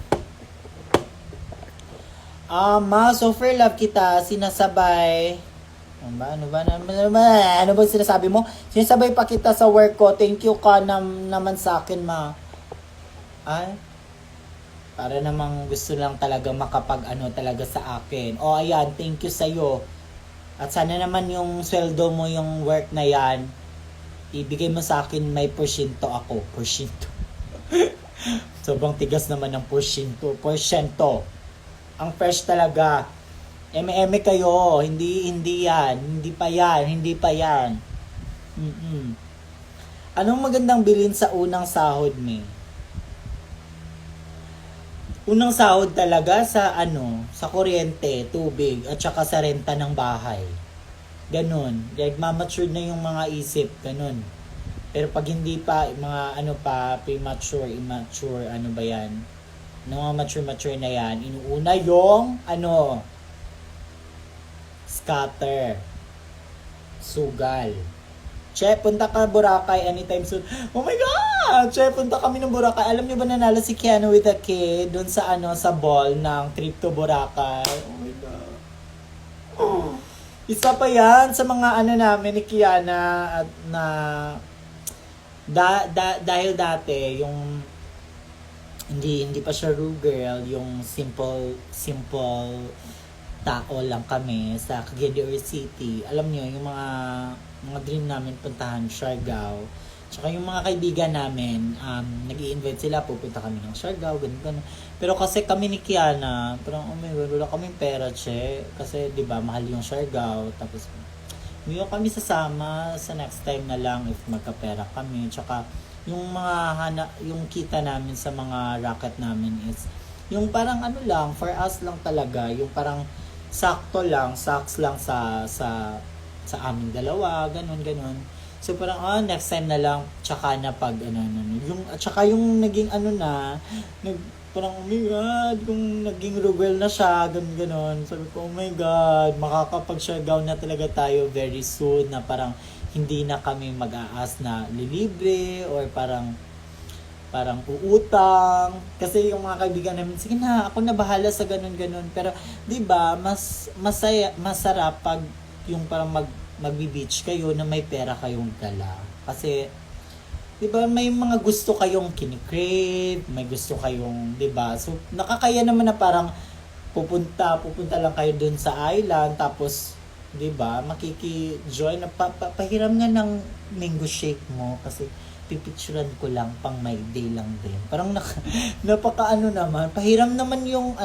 Super love kita, sinasabay. Ano ba sinasabi mo? Sinasabay pa kita sa work ko. Thank you ka naman sa akin, ma. Ay, para namang gusto lang talaga talaga sa akin. O ayan, thank you sa'yo. At sana naman yung sweldo mo, yung work na yan, ibigay mo sa akin, may porsyento ako. Porsyento. Sobrang tigas naman ng porsyento. Ang fresh talaga. Eme kayo. Hindi yan. Hindi pa yan. Anong magandang bilhin sa unang sahod, me? Unang sahod talaga sa sa kuryente, tubig, at saka sa renta ng bahay. Ganon. Mature na yung mga isip. Ganon. Pero pag hindi pa, mga premature, immature, ba yan? Mga mature na yan, inuuna yung, scatter. Sugal. Che, punta ka Boracay anytime soon. Oh my God! Che, punta kami ng Boracay. Alam niyo ba nanalo si Keanu with a K doon sa sa ball ng trip to Boracay? Oh my God. Isa pa yan sa mga namin ni Kiana at na dahil dati yung hindi pa siya rude girl, yung simple tao lang kami sa Cagayan City. Alam niyo yung mga dream namin puntahan Siargao. Tsaka yung mga kaibigan namin, nag-i-invite sila, pupunta kami ng Siargao, ganun. Pero kasi kami ni Kiana, parang wala kaming pera, che. Kasi 'di ba, mahal yung Siargao, tapos hindi kami sasama sa next time na lang if magkapera kami. Tsaka yung yung kita namin sa mga racket namin is yung parang lang, for us lang talaga, yung parang saks lang sa aming dalawa, ganun. So parang next time na lang, tsaka na pag yung at tsaka yung naging parang oh my God, kung naging Ruel na siya, ganun. Sabi ko, oh my God, makakapag-Siargao na talaga tayo very soon, na parang hindi na kami mag-aas na lilibre or parang parang uutang. Kasi yung mga kaibigan namin, sige na, ako na bahala sa ganun-ganun. Pero, di ba, masarap pag yung parang magbi-beach kayo na may pera kayong dala. Kasi, di ba, may mga gusto kayong kinikrave, may gusto kayong, di ba? So, nakakaya naman na parang pupunta lang kayo dun sa island, tapos, di ba, makiki-join na pahiram nga ng mango shake mo kasi pipicturan ko lang pang my day lang din. Parang napaka naman. Pahiram naman yung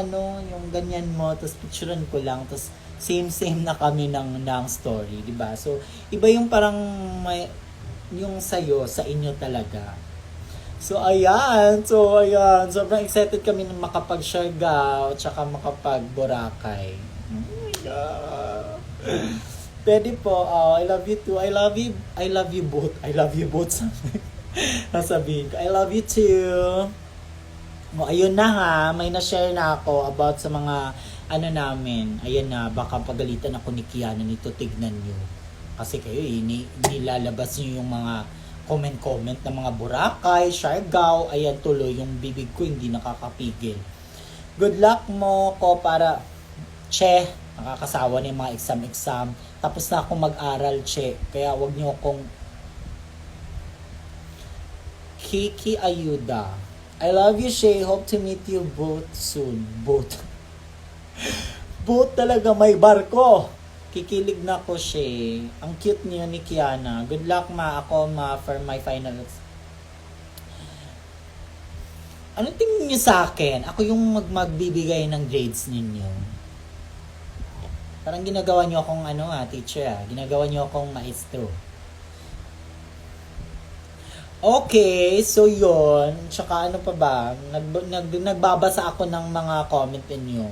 yung ganyan mo, tapos picturean ko lang, tapos same na kami ng story, di ba? So, iba yung parang may yung sa inyo talaga. So, ayan. Sobrang excited kami na makapag-Siargao at saka makapag-Boracay. Oh my God. Pwede po. I love you too. I love you both. I love you both. Nasabihin ko. I love you too. O, ayun na ha. May na-share na ako about sa mga namin. Ayan na. Baka pagalitan ako ni Kiana nito. Tignan nyo. Kasi kayo nilalabas nyo yung mga comment ng mga Boracay, Siargao. Ayan tuloy. Yung bibig ko hindi nakakapigil. Good luck mo ko para nakakasawa na yung mga exam. Tapos na akong mag-aral, Kaya wag niyo akong Kiki Ayuda. I love you, Shay. Hope to meet you both soon. Both. Both talaga may barko. Kikilig na ko, Shay. Ang cute niyo ni Kiana. Good luck ako for my finals. Anong tingin niyo sa akin? Ako yung magbibigay ng grades ninyo. Parang ginagawa niyo akong teacher Ginagawa niyo akong maestro. Okay, so yun. Tsaka ano pa ba? Nagbabasa ako ng mga comment niyo.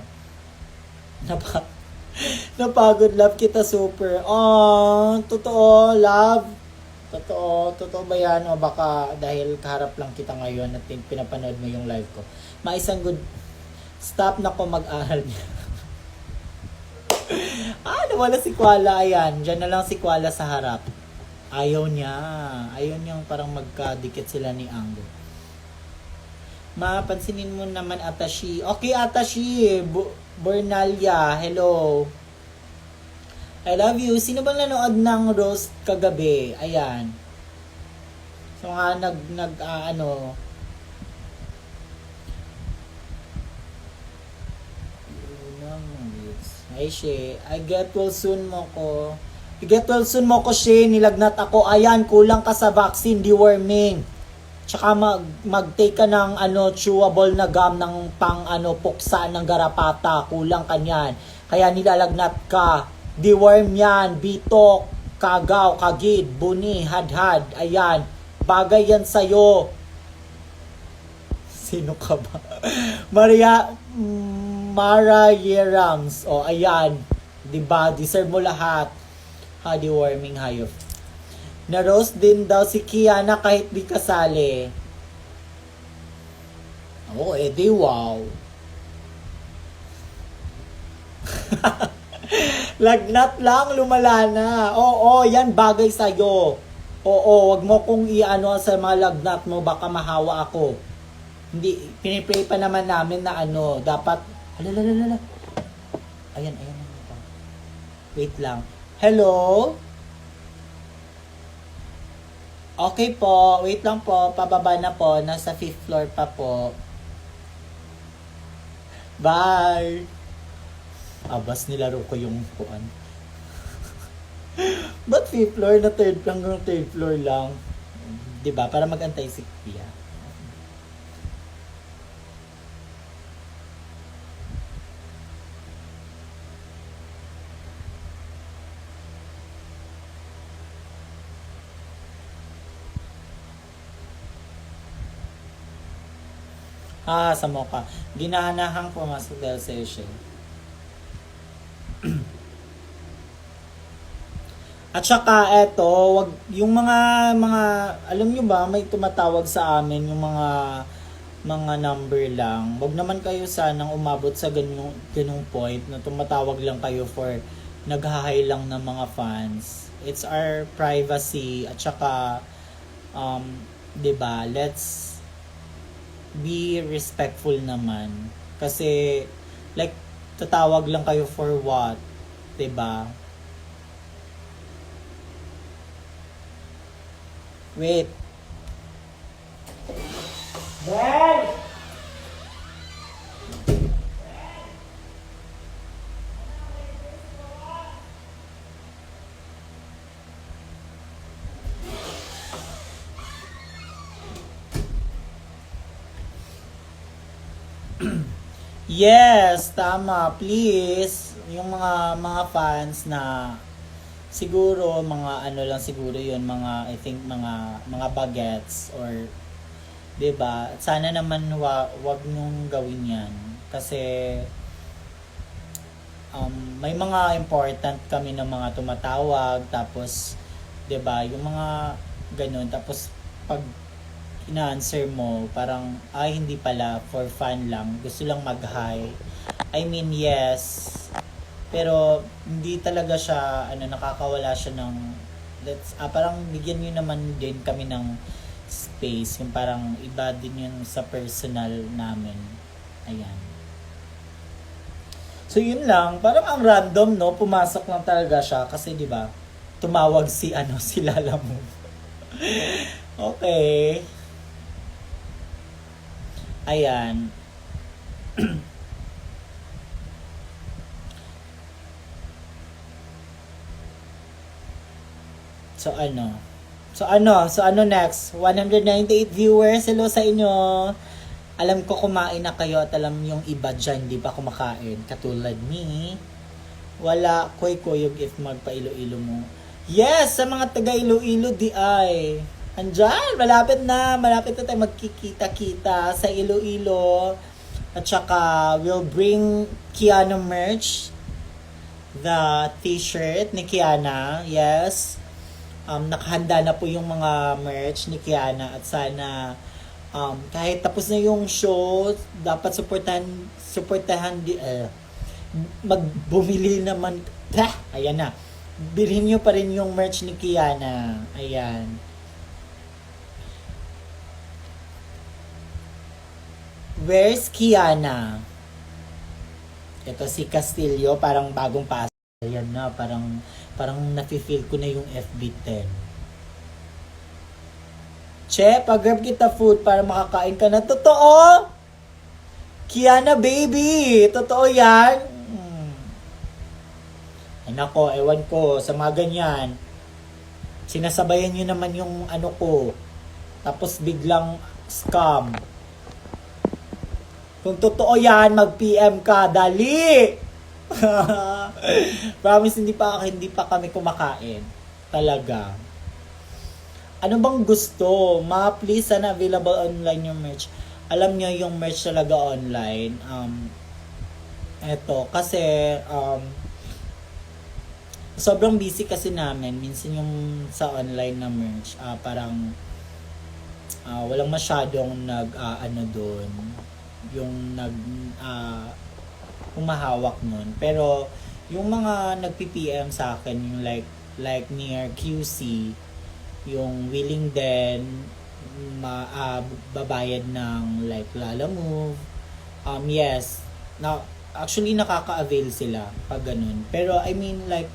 Napagod, love kita super. Oh, totoo, love. Totoo ba yan? O baka dahil kaharap lang kita ngayon at pinapanood mo yung live ko. Maisang good. Stop na ko mag-aral niya. Nawala si Kuala. Ayan, dyan na lang si Kuala sa harap. Ayaw niya. Ayaw niyang parang magkadikit sila ni Anggo. Mapansinin mo naman, Atashi. Okay, Atashi. Bornalia, hello. I love you. Sino bang nanood ng roast kagabi? Ayan. So nga, Ay, She. I get well soon mo ko, She. Nilagnat ako. Ayan, kulang ka sa vaccine, deworming. Tsaka mag-take ka ng chewable na gum ng puksa ng garapata. Kulang ka niyan. Kaya nilalagnat ka. Deworm yan. Bitok, kagaw, kagid, buni, hadhad. Ayan. Bagay yan sa'yo. Sino ka ba? Mara Yerams. O, ayan. Diba? Deserve mo lahat. Deworming hayop. Na-roast din daw si Kiana kahit di kasali. Oo, edi wow. Lagnat lang, lumala na. Oo, yan bagay sa'yo. Oo, wag mo kong sa mga lagnat mo, baka mahawa ako. Hindi, pinipray pa naman namin na dapat, Ayan. Wait lang. Hello? Okay po, wait lang po, pababa na po, nasa 5th floor pa po. Bye! Abas nilaro ko yung puan. Ba't 5th floor na hanggang 3rd floor lang? Diba? Para mag-antay si Pia. Sa Mocha. Ginahanahang pumasok dahil sa siya. At saka wag yung mga alam nyo ba, may tumatawag sa amin yung mga number lang. Wag naman kayo sanang umabot sa ganung point na tumatawag lang kayo for naghahay lang ng mga fans. It's our privacy at saka 'di ba? be respectful naman. Kasi, like, tatawag lang kayo for what? 'Di ba? Wait. Bel! Yes, tama. Please, yung mga fans na siguro mga ano lang siguro yun, mga I think mga bagets or 'di ba? Sana naman wag nung gawin 'yan kasi may mga important kami ng mga tumatawag tapos 'di ba? Yung mga ganun tapos pag ina-answer mo parang ay hindi pala for fun lang gusto lang mag-hi. I mean yes, pero hindi talaga siya ano nakakawala siya ng parang bigyan niyo naman din kami ng space yung parang iba din yun sa personal namin. Ayan. So yun lang, parang ang random no, pumasok lang talaga siya kasi 'di ba? Tumawag si ano si Lala mo. Okay. Ayan. So ano? So ano next? 198 viewers. Hello sa inyo. Alam ko kumain na kayo at alam yung iba dyan di pa kumakain. Katulad ni wala koy koyog if magpa-ilo-ilo mo. Yes, sa mga taga Iloilo di ay. Andyan, malapit na tayo magkikita-kita sa Iloilo. At saka, we'll bring Kiana merch. The t-shirt ni Kiana. Yes. Nakahanda na po yung mga merch ni Kiana. At sana, kahit tapos na yung show, dapat supportahan magbumili naman. Ayan na. Bilhin nyo pa rin yung merch ni Kiana. Ayan. Where's Kiana? Ito si Castillo, parang bagong pasok. Ayan na, parang nafe-feel ko na yung FB10. Che, pag-grab kita food para makakain ka na. Totoo? Kiana baby, totoo yan? Ay nako, ewan ko, sa mga ganyan. Sinasabayan nyo naman yung ano ko. Tapos biglang scam. Kung totoo yan, mag-PM ka, dali! Promise, hindi pa kami kumakain. Talaga. Ano bang gusto? Please, sana available online yung merch. Alam nyo yung merch talaga online. Eto, kasi, sobrang busy kasi namin. Minsan yung sa online na merch, parang, walang masyadong ano doon yung humahawak nun. Pero yung mga nagpi-PM sa akin yung like near QC, yung willing din babayad ng like Lala Move. Yes. Actually nakaka-avail sila pag ganun. Pero I mean like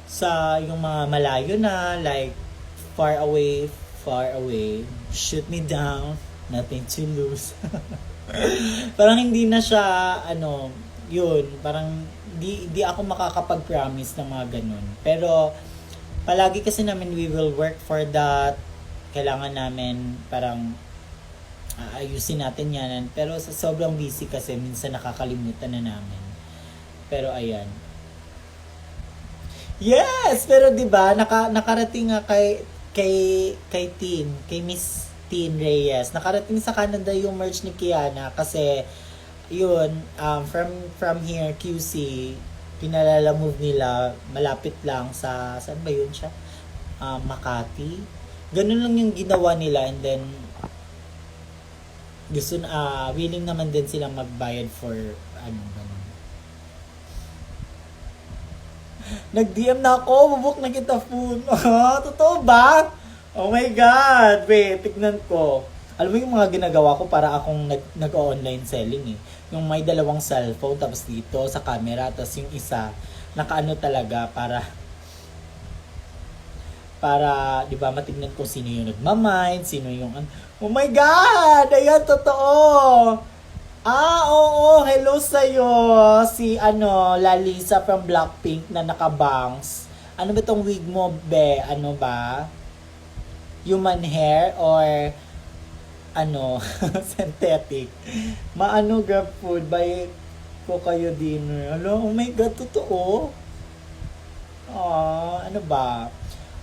sa yung mga malayo na like far away, shoot me down, nothing to lose. Parang hindi na siya yun, parang di ako makakapag-promise ng mga ganun. Pero palagi kasi namin we will work for that. Kailangan namin parang ayusin natin yan. Pero sa sobrang busy kasi minsan nakakalimutan na namin. Pero ayan. Yes, pero 'di ba nakarating nga kay Miss Teen Reyes. Nakarating sa Canada yung merch ni Kiana kasi yun, from here QC, pinalala move nila malapit lang sa saan ba yun siya? Makati. Ganun lang yung ginawa nila and then gusto willing naman din silang magbayad for ganun. Nag-DM na ako, bubuk na kita food. Totoo ba? Oh my God! Wait, tignan ko. Alam mo yung mga ginagawa ko para akong nag-online selling eh. Yung may dalawang cellphone, tapos dito sa camera, tapos yung isa, nakaano talaga para 'di ba matignan kung sino yung nagmamind, sino yung oh my god, ayan totoo. Oo, hello sa'yo. Si Lalisa from Blackpink na nakabangs. Ano ba tong wig mo, be? Ano ba? Human hair or synthetic? Maano grab food by ko kayo dinner. Hello, oh my god, totoo. Ano ba?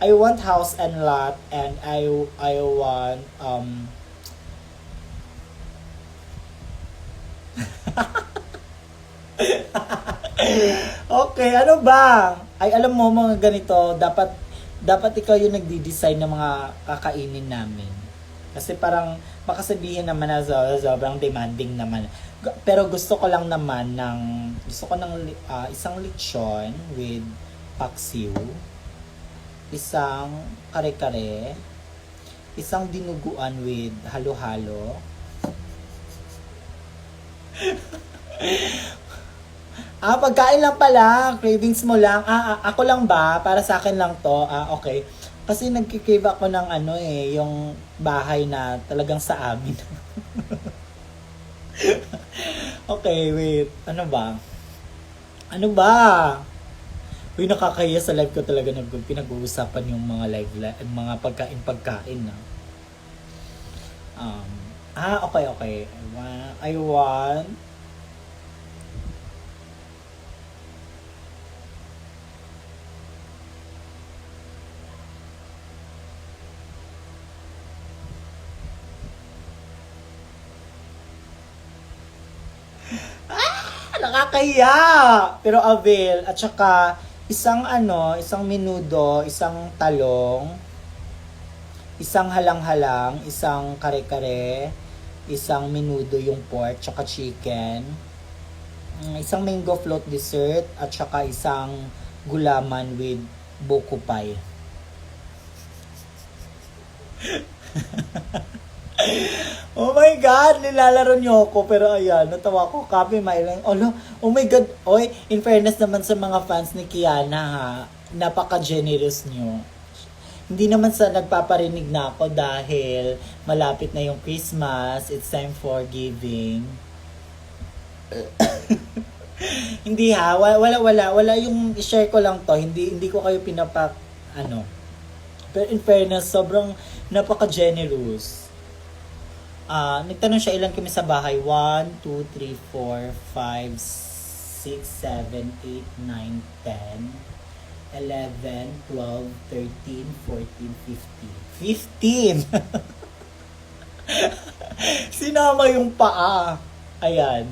I want house and lot and I want okay, ano ba? Ay, alam mo mga ganito, dapat ikaw yung nagdi-design ng mga kakainin namin. Kasi parang makasabihin naman na sobrang demanding naman. Pero gusto ko lang naman isang lechon with paksiw, isang kare-kare, isang dinuguan with halo-halo. Pagkain lang pala. Cravings mo lang. Ako lang ba? Para sa akin lang to. Okay. Kasi nagkikrave ako ng yung bahay na talagang sa amin. Okay, wait. Ano ba? Uy, nakakahiya sa live ko talaga pinag-uusapan yung mga mga pagkain na. Okay. I want nakakahiya! Pero avail. At saka, isang menudo, isang talong, isang halang-halang, isang kare-kare, isang menudo yung pork, tsaka chicken, isang mango float dessert, at saka isang gulaman with buko pie. Oh my God, nilalaro niyo ako. Pero ayan, natawa ko. Copy my lang. Oh my God. Oy, in fairness naman sa mga fans ni Kiana ha, napaka-generous niyo. Hindi naman sa nagpaparinig na ako dahil malapit na yung Christmas. It's time for giving. Hindi ha, wala yung i-share ko lang to. Hindi ko kayo Pero in fairness, sobrang napaka-generous. Nagtanong siya ilan kami sa bahay. 1, 2, 3, 4, 5, 6, 7, 8, 9, 10, 11, 12, 13, 14, 15. 15! Sinama yung paa. Ayan.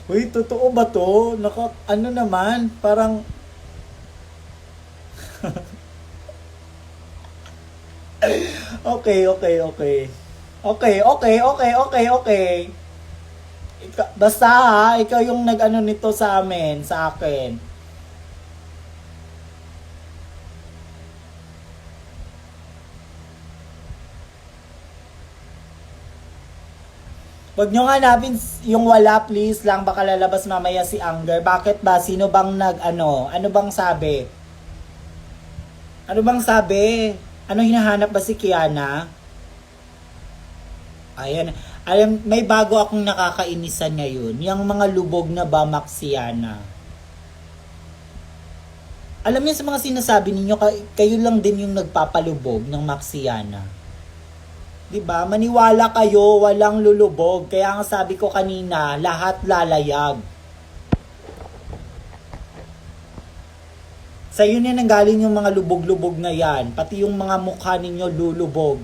Uy, totoo ba to? Naman, parang... Okay. Basta ha, ikaw yung nito sa akin. Huwag nyo nga hanapin yung wala, please lang. Baka lalabas mamaya si Anger. Bakit ba? Sino bang Ano bang sabi? Ano hinahanap ba si Kiana? Ayan. May bago akong nakakainisan ngayon. Yung mga lubog na bamak si Yana. Alam niyo sa mga sinasabi ninyo, kayo lang din yung nagpapalubog ng Maxiana. Diba? Maniwala kayo, walang lulubog. Kaya nga sabi ko kanina, lahat lalayag. Sa iyo na nanggaling yung mga lubog-lubog na yan. Pati yung mga mukha ninyo lulubog.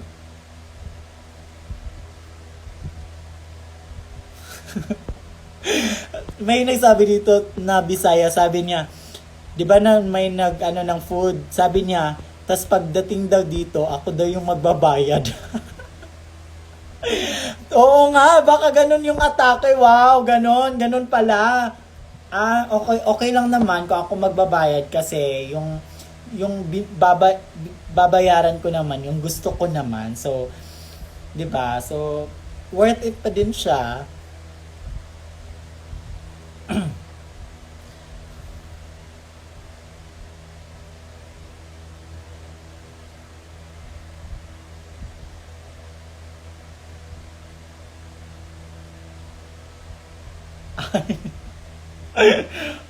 May nagsabi dito na Bisaya, sabi niya, di ba na may ng food, sabi niya, tas pagdating daw dito, ako daw yung magbabayad. Oo nga, baka ganun yung atake. Wow, ganun pala. Okay, okay lang naman kung ako magbabayad kasi babayaran ko naman, yung gusto ko naman. So, 'di ba? So, worth it pa din siya.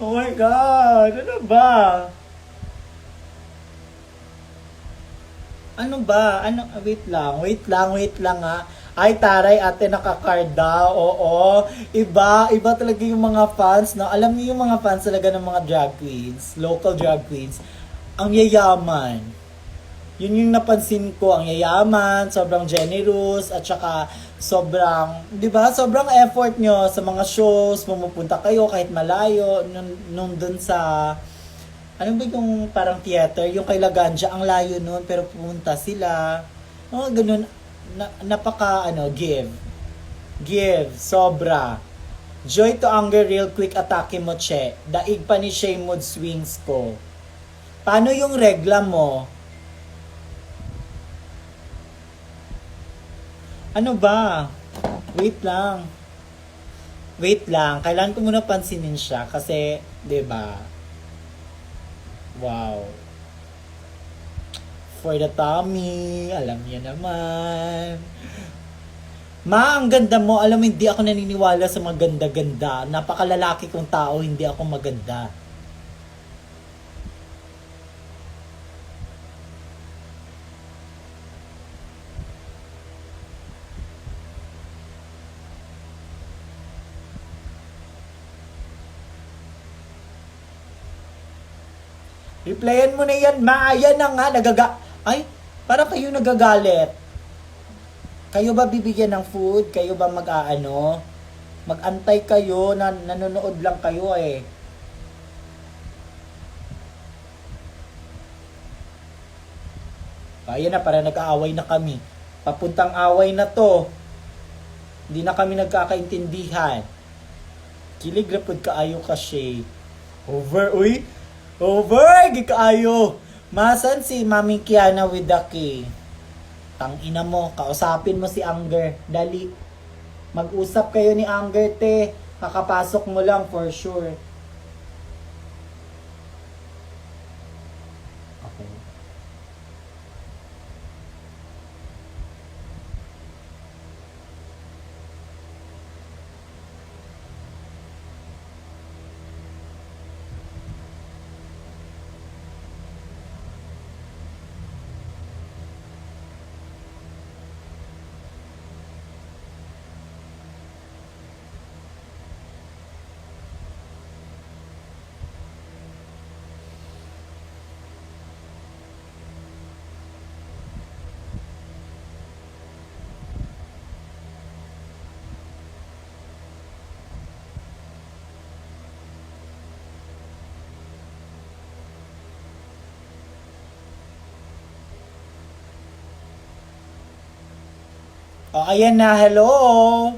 Oh my God! Ano ba? Ano ba? Ano? Wait lang ha. Ay, taray, ate, nakakard daw. Oo. Iba talaga yung mga fans, no? Alam niyo yung mga fans talaga ng mga drag queens, local drag queens, ang yayaman. Yun yung napansin ko, ang yayaman, sobrang generous, at saka sobrang, di ba, sobrang effort nyo sa mga shows, pumupunta kayo kahit malayo, nung dun sa, ano ba yung parang theater, yung kay Laganja, ang layo nun, pero pumunta sila, oh, ganun, napaka, give, sobra. Joy to anger real quick atake mo, che. Daig pa ni Shay mood swings ko. Paano yung regla mo? Ano ba? Wait lang. Wait lang. Kailangan ko muna pansinin siya kasi, 'di ba? Wow. For the tummy, alam niya naman. Ma, ang ganda mo. Alam mo, hindi ako naniniwala sa mga ganda-ganda. Napakalalaki kong tao, hindi ako maganda. Replyan mo na yan, ma. Ayan na nga, Ay, para kayo nagagalit. Kayo ba bibigyan ng food? Kayo ba mag-aano? Mag-antay kayo, nanonood lang kayo eh. Ayan na, para nag-aaway na kami. Papuntang away na to. Hindi na kami nagkakaintindihan. Kilig rapod kaayo kasi. Uy! Over! Gikaayo! Masan si Mami Kiana with the key? Tangina mo, kausapin mo si Anger. Dali. Mag-usap kayo ni Anger, te. Kakapasok mo lang for sure. Okay. Oh, ayan na, hello!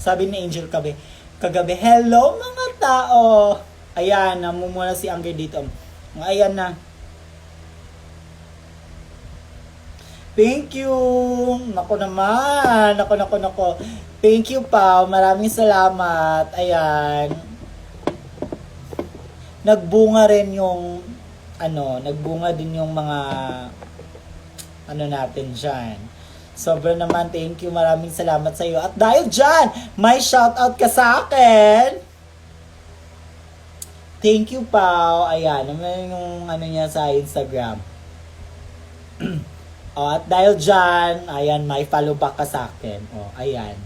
Sabi ni Angel kagabi, hello mga tao! Ayan, namumula si Anger dito. Ayan na. Thank you! Nako naman! Nako. Thank you, Pao. Maraming salamat. Ayan. Nagbunga rin yung, nagbunga din yung mga, natin dyan. Sobra naman, thank you. Maraming salamat sa iyo. At dahil dyan, may shoutout ka sa akin. Thank you, Pao. Ayan, naman yung niya sa Instagram. At dahil dyan, ayan, may follow back ka sa akin. Ayan.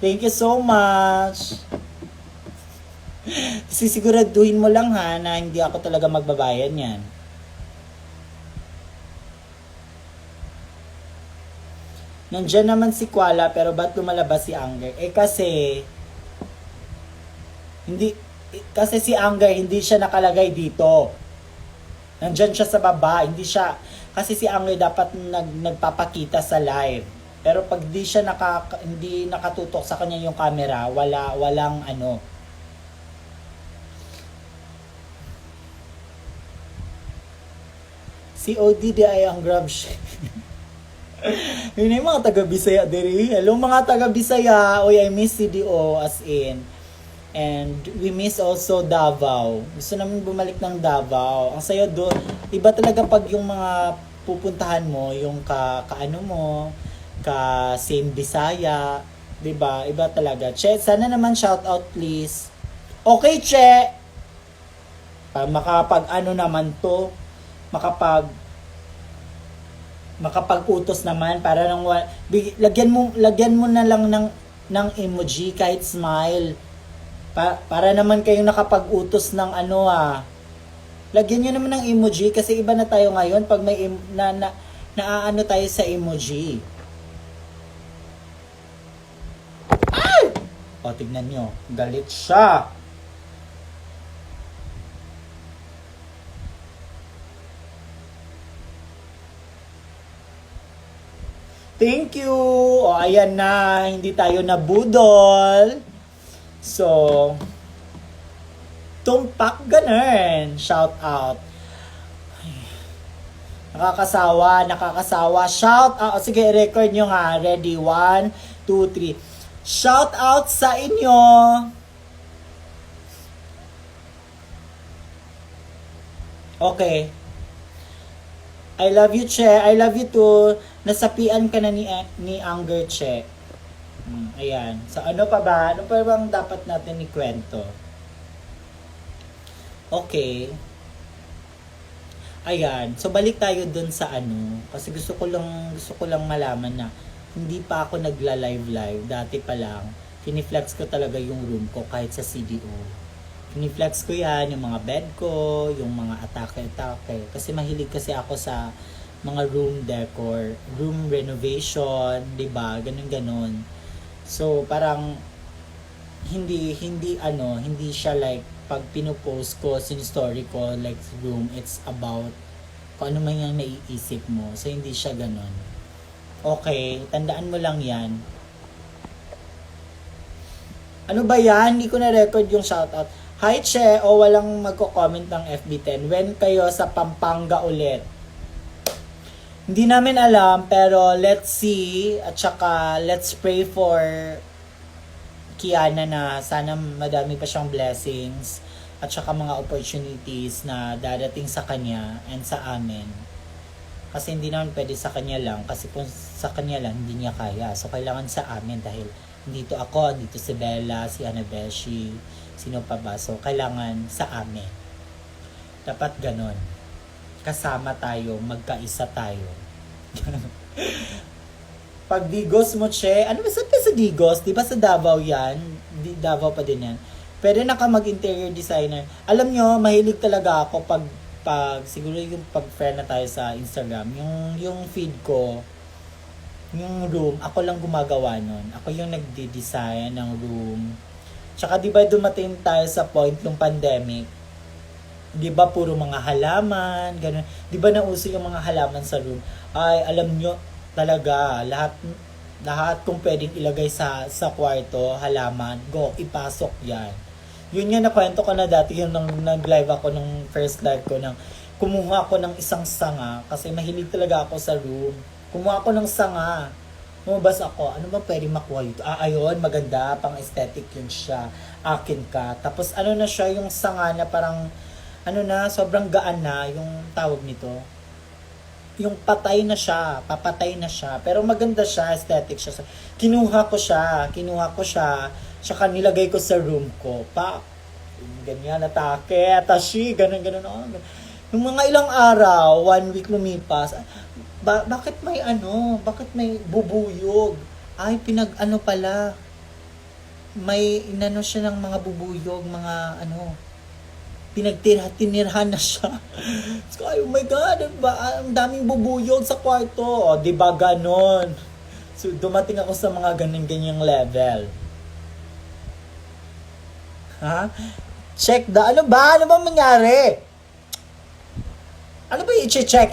Thank you so much. Sisiguraduhin mo lang ha, na hindi ako talaga magbabayad yan. Nandiyan naman si Kuala, pero ba't lumalabas si Anger? Kasi si Anger, hindi siya nakalagay dito. Nandiyan siya sa baba, kasi si Anger dapat nagpapakita sa live. Pero pag hindi nakatutok sa kanya yung camera, walang COD di ay ang grab ship. Yun yung mga taga-Bisaya diri. Hello mga taga-Bisaya. Oy, I miss CDO as in. And we miss also Davao. Gusto namin bumalik ng Davao. Ang sayo doon, iba talaga pag yung mga pupuntahan mo, yung kaano mo, ka same Bisaya, 'di ba? Iba talaga. Che, sana naman shout out please. Okay, Che. Makapag ano naman to, makapag-utos naman para nang lagyan mo na lang ng emoji kahit smile. Para naman kayong nakapag-utos ng ano Lagyan niyo naman ng emoji kasi iba na tayo ngayon pag may naaano tayo sa emoji. Ay! O, tignan niyo. Galit siya. Thank you! O, ayan na. Hindi tayo nabudol. So, tumpak ganun. Shout out. Ay, nakakasawa. Shout out. Sige, record nyo nga. Ready? 1, 2, 3. Shout out sa inyo. Okay. I love you, Che. I love you too. Nasapian ka na ni Anger, Che. Ayan. So, ano pa ba? Ano pa bang dapat natin ikwento? Okay. Ayan. So, balik tayo dun sa ano. Kasi gusto ko lang malaman na hindi pa ako nagla-live. Dati pa lang. Piniflex ko talaga yung room ko kahit sa CDO. Piniflex ko yan, yung mga bed ko, yung mga atake-atake. Kasi mahilig kasi ako sa mga room decor, room renovation, 'di ba? Ganun. So, parang hindi siya like pag pinopost ko, sin-story ko, like room, it's about kung ano man yung naiisip mo. So, hindi siya ganun. Okay, tandaan mo lang yan. Ano ba yan? Hindi ko na-record yung shoutout. Hi, Che! O walang magko-comment ng FB10. When kayo sa Pampanga ulit? Hindi namin alam, pero let's see. At saka, let's pray for Kiana na sana madami pa siyang blessings at saka mga opportunities na dadating sa kanya and sa amin. Kasi hindi naman pwede sa kanya lang. Kasi kung sa kanya lang, hindi niya kaya. So, kailangan sa amin dahil dito ako, dito si Bella, si Anabeshi, sino pa ba. So, kailangan sa amin. Dapat ganon. Kasama tayo, magkaisa tayo. Pag Digos mo, Che, ano ba sa Digos? Di ba sa Davao yan? Davao pa din yan. Pwede na ka mag-interior designer. Alam nyo, mahilig talaga ako pag siguro yung pag-friend na tayo sa Instagram, yung feed ko, yung room, ako lang gumagawa nun. Ako yung nagde-design ng room. Tsaka di ba dumating tayo sa point ng pandemic, di ba puro mga halaman, ganun. Di ba nauso yung mga halaman sa room? Ay, alam nyo, talaga, lahat kung pwedeng ilagay sa kwarto, halaman, go, ipasok yan. Yun nga nakwento ko na dati yung nag-live ako nung first live ko nang kumuha ako ng isang sanga kasi mahilig talaga ako sa room. Kumuha ako ng sanga. Lumabas ako, ano ba pwede makuha yun? Ayun, maganda, pang aesthetic yun siya. Akin ka. Tapos ano na siya, yung sanga na parang, sobrang gaan na yung tawag nito. Yung papatay na siya. Pero maganda siya, aesthetic siya. Kinuha ko siya, tsaka nilagay ko sa room ko. Ganyan, atake, atashi, ganun. Yung mga ilang araw, 1 week lumipas, bakit may bubuyog? Ay, pala, may inano siya ng mga bubuyog, mga tinirhan na siya. So, oh my God, ang daming bubuyog sa kwarto. O, di ba ganon? So, dumating ako sa mga ganyang level. Ha? Check ano ba mangyari? Ano ba i-check?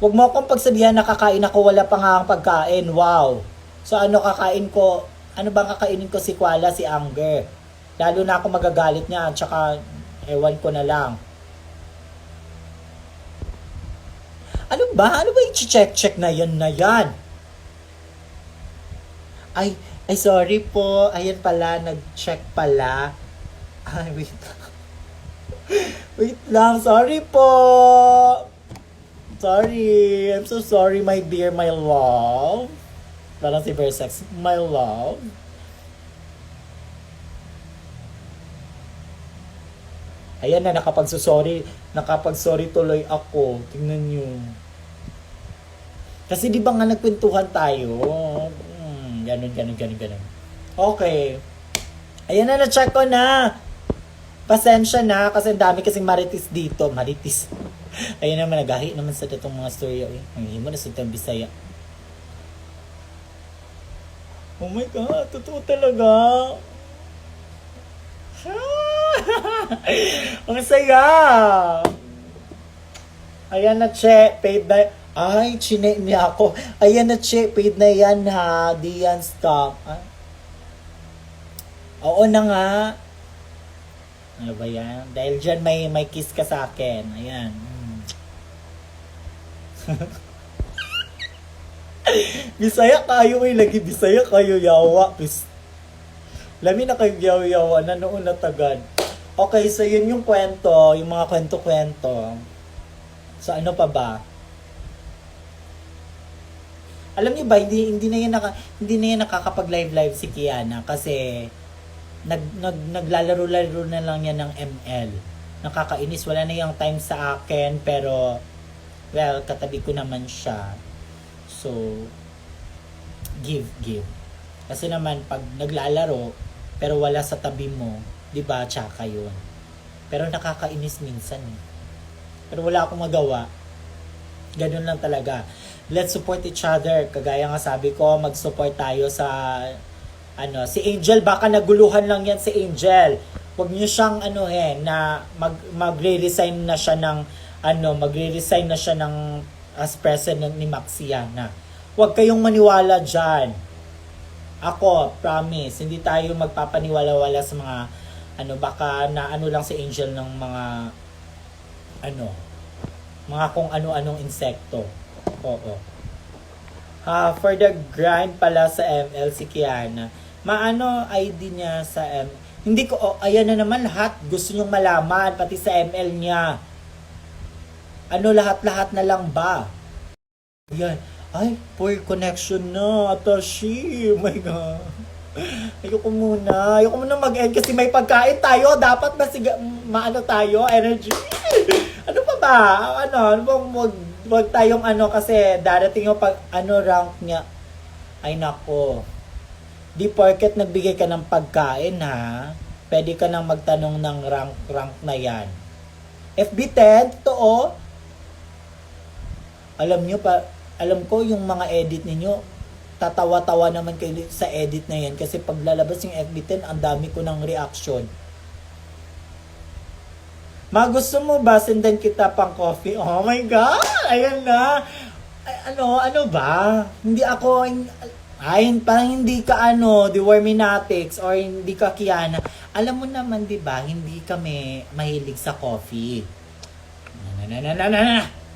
Huwag mo akong pagsabihan na kakain ako, wala pa nga ang pagkain. Wow. So, kakain ko? Ano bang kakainin ko si Kuala, si Anger? Lalo na ako magagalit niya, at saka ewan ko na lang. Ano ba? Ano ba yung check na yan na yan? Ay, sorry po. Ayan pala, nag-check pala. Ay, wait lang. Wait lang, sorry po. Sorry. I'm so sorry, my dear, my love. Parang si Versex, my love. Ayan na, nakapag-sorry tuloy ako. Tingnan nyo. Kasi di ba nga nagkwentuhan tayo? Ganun. Okay. Ayan na, na-check ko na. Pasensya na, kasi ang dami kasing maritis dito. Maritis. Ayan naman, nagahi naman sa datong mga story. Ang himo na sa itong Bisaya. Oh my God, totoo talaga. Ang saya. Ayan na, che, paid na. Ay, chine niya ako. Ayan na, che, paid na yan ha. Di yan stop. Ah? Oo na nga. Ano ba yan? Dahil dyan may kiss ka sa akin. Ayan. Bisaya kayo lagi. Bisaya kayo yawa. Lami na kayo yawa. Na noon na tagad. Okay, so yun yung kwento. Yung mga kwento-kwento. So ano pa ba? Alam niyo ba, hindi na yan nakakapag-live si Kiana kasi naglalaro-laro na lang yan ng ML. Nakakainis, wala na yung time sa akin, pero well, katabi ko naman siya. So give. Kasi naman pag naglalaro pero wala sa tabi mo, 'di ba? Tsaka 'yun. Pero nakakainis minsan. Pero wala akong magawa. Ganun lang talaga. Let's support each other. Kagaya nga sabi ko, mag-support tayo sa si Angel, baka naguluhan lang yan si Angel. Huwag niyo siyang na magre-resign na siya ng magre-resign na siya ng as president ni Maxiana. Huwag kayong maniwala diyan. Ako, promise, hindi tayo magpapaniwala-wala sa mga baka na lang si Angel ng mga mga kung ano-anong insekto. Oo. For the grind pala sa ML si Kiana. Maano ID niya sa ML? Hindi ko, ayan na naman lahat. Gusto nyong malaman, pati sa ML niya. Lahat-lahat na lang ba? Ayan. Ay, poor connection na. Atashi. Oh my God. Ayoko muna mag-end kasi may pagkain tayo. Dapat tayo, energy. Ano pa ba? Wag tayong kasi darating yung rank niya. Ay nako. Di porket nagbigay ka ng pagkain ha. Pwede ka nang magtanong ng rank na yan. FB10, totoo. Alam ko yung mga edit ninyo, tatawa-tawa naman kayo sa edit na yan kasi pag lalabas yung FB10, ang dami ko ng reaction. Gusto mo ba sendan kita pang coffee? Oh my God! Ayan na! Ano ba? Hindi ako... parang hindi ka the Worminatics or hindi ka Kiana. Alam mo naman, di ba, hindi kami mahilig sa coffee.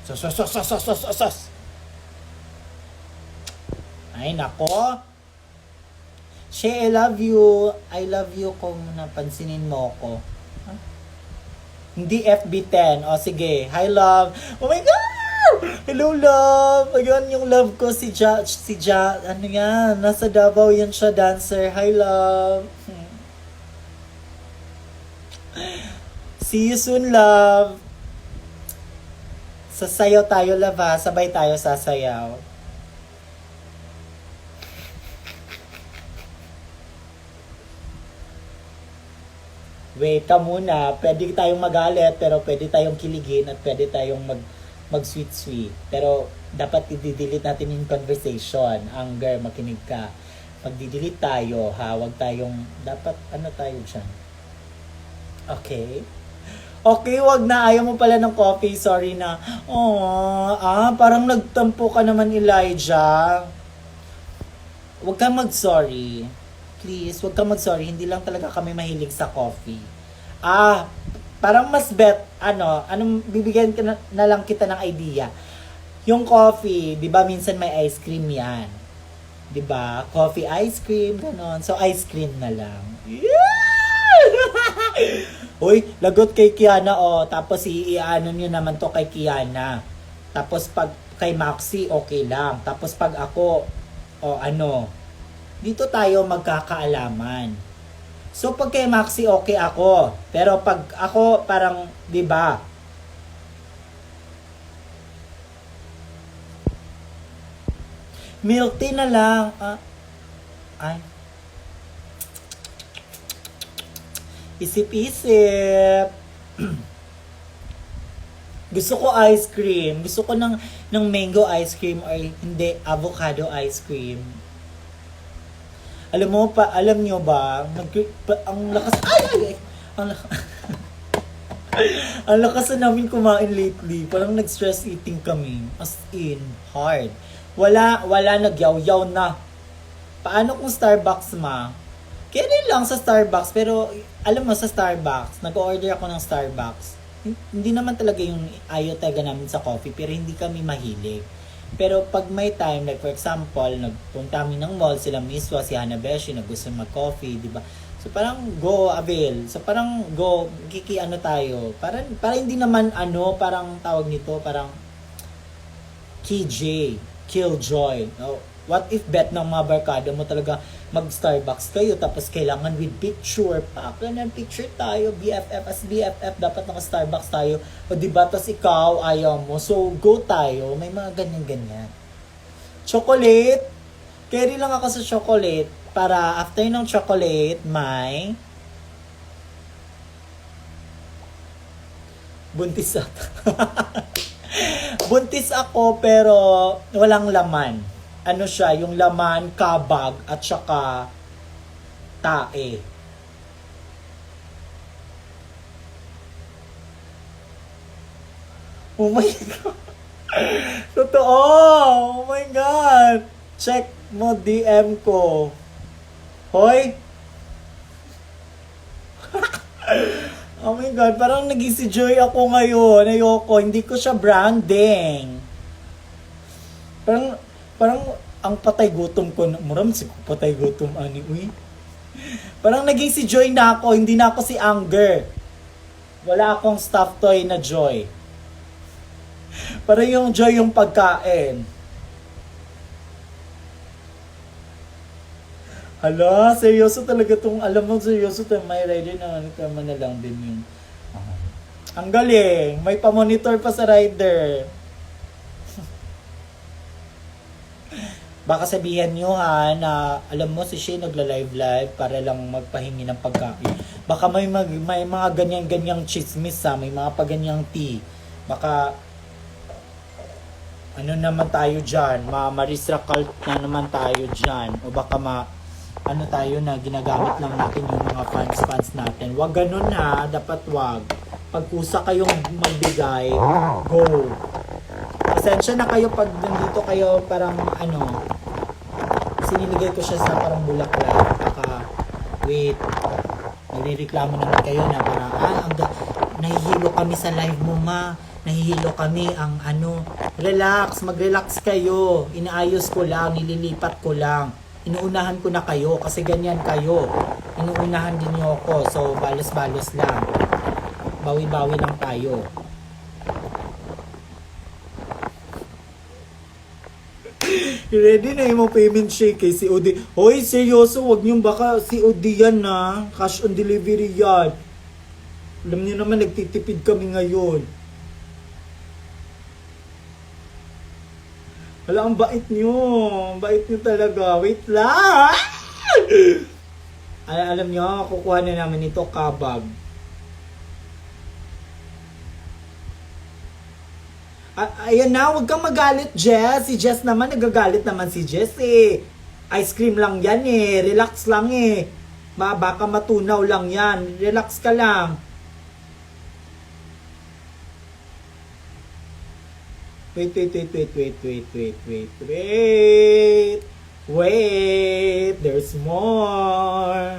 Sos. Ay, nako. She, I love you. I love you kung napansinin mo ko. Hindi FB10. O, sige. Hi, love. Oh my God! Hello, love! Ayun, yung love ko, si Ja. Ano yan? Nasa Davao yan siya, dancer. Hi, love. See you soon, love. Sasayaw tayo, love, ha? Sabay tayo sasayaw. Wait ka muna. Pwede tayong magalit, pero pwede tayong kiligin at pwede tayong mag-sweet. Pero dapat i-delete natin yung conversation. Anger, makinig ka. Mag-delete tayo, ha? Huwag tayong, dapat, tayo dyan? Okay? Okay, wag na. Ayaw mo pala ng coffee. Sorry na. Parang nagtampo ka naman, Elijah. Huwag kang mag-sorry. Please, wag kang mag-sorry. Hindi lang talaga kami mahilig sa coffee. Parang mas anong bibigyan ka na lang kita ng idea. Yung coffee, di ba minsan may ice cream yan. Di ba? Coffee ice cream, ganon. So, ice cream na lang. Yeah! Uy, lagot kay Kiana, Tapos, iano nyo naman to kay Kiana. Tapos, pag kay Maxi, okay lang. Tapos, pag ako, dito tayo magkakaalaman. So, pag kay Maxi, okay ako. Pero, pag ako, parang, di ba? Milk tea na lang. Isip-isip. Gusto ko ice cream. Gusto ko ng mango ice cream or hindi, avocado ice cream. Alam nyo ba, ang lakas, ang lakas na namin kumain lately. Parang nag-stress eating kami. As in, hard. Wala nagyaw-yaw na. Paano kung Starbucks, ma? Kaya lang sa Starbucks, pero alam mo sa Starbucks, nag-order ako ng Starbucks. Hindi naman talaga yung ayaw talaga namin sa coffee, pero hindi kami mahilig. Pero pag may time, like for example, nagpunta kami ng mall, sila Miswa, si Hanabeshi, gusto mag-coffee, di ba? So parang go, avail. So parang go, tayo. Para hindi naman parang tawag nito, parang KJ, Killjoy. What if bet ng mga barkada mo talaga mag-Starbucks kayo tapos kailangan with picture pa. Kailangan picture tayo, BFF as BFF, dapat naka-Starbucks tayo. O diba, tapos ikaw, ayaw mo. So, go tayo. May mga ganyan-ganyan. Chocolate. Carry lang ako sa chocolate para after ng chocolate, may buntis ako. Buntis ako pero walang laman. Ano siya, yung laman, kabag, at saka tae. Oh my God! Totoo! Oh my God! Check mo DM ko. Hoy! Oh my God, parang naging si Joy ako ngayon. Ayoko, hindi ko siya branding. Parang ang patay gutom ko, muram si patay gutom ani, uy. Parang naging si Joy na ako, hindi na ako si Anger. Wala akong stuffed toy na Joy. Parang yung Joy yung pagkain. Hala, seryoso talaga tong, alam mo, seryoso tong may rider na kama na lang din yun. Ang galing, may pa-monitor pa sa rider. Baka sabihan nyo na alam mo si Shay nagla-live para lang magpahingi ng pagkain. Baka may mga ganyan-ganyang chismis may mga paganyang tea. Baka ano naman tayo dyan, Marisa cult na naman tayo dyan. O baka tayo na ginagamit lang natin yung mga fans natin. Wag ganun dapat wag. Pagkusa kayong magbigay, go. Pasensya na kayo pag nandito kayo parang siniligay ko siya sa parang bulaklak. Wait, nalireklamo naman kayo na parang, nahihilo kami sa live mo, ma. Nahihilo kami relax, mag-relax kayo. Inaayos ko lang, nililipat ko lang. Inuunahan ko na kayo kasi ganyan kayo. Inuunahan din niyo ako, so balos-balos lang. Bawi-bawi lang tayo. Ready na yung payment shake kay COD. Hoy, seryoso, wag niyong baka COD yan cash on delivery yan. Alam niyo naman, nagtitipid kami ngayon. Wala, ang bait niyo. Ang bait niyo talaga. Wait lang! Alam niyo, kukuha na namin ito kabag. Ayan na, huwag kang magalit, Jess. Si Jess naman, nagagalit naman si Jess Ice cream lang yan Relax lang baka matunaw lang yan. Relax ka lang. Wait. Wait. There's There's more.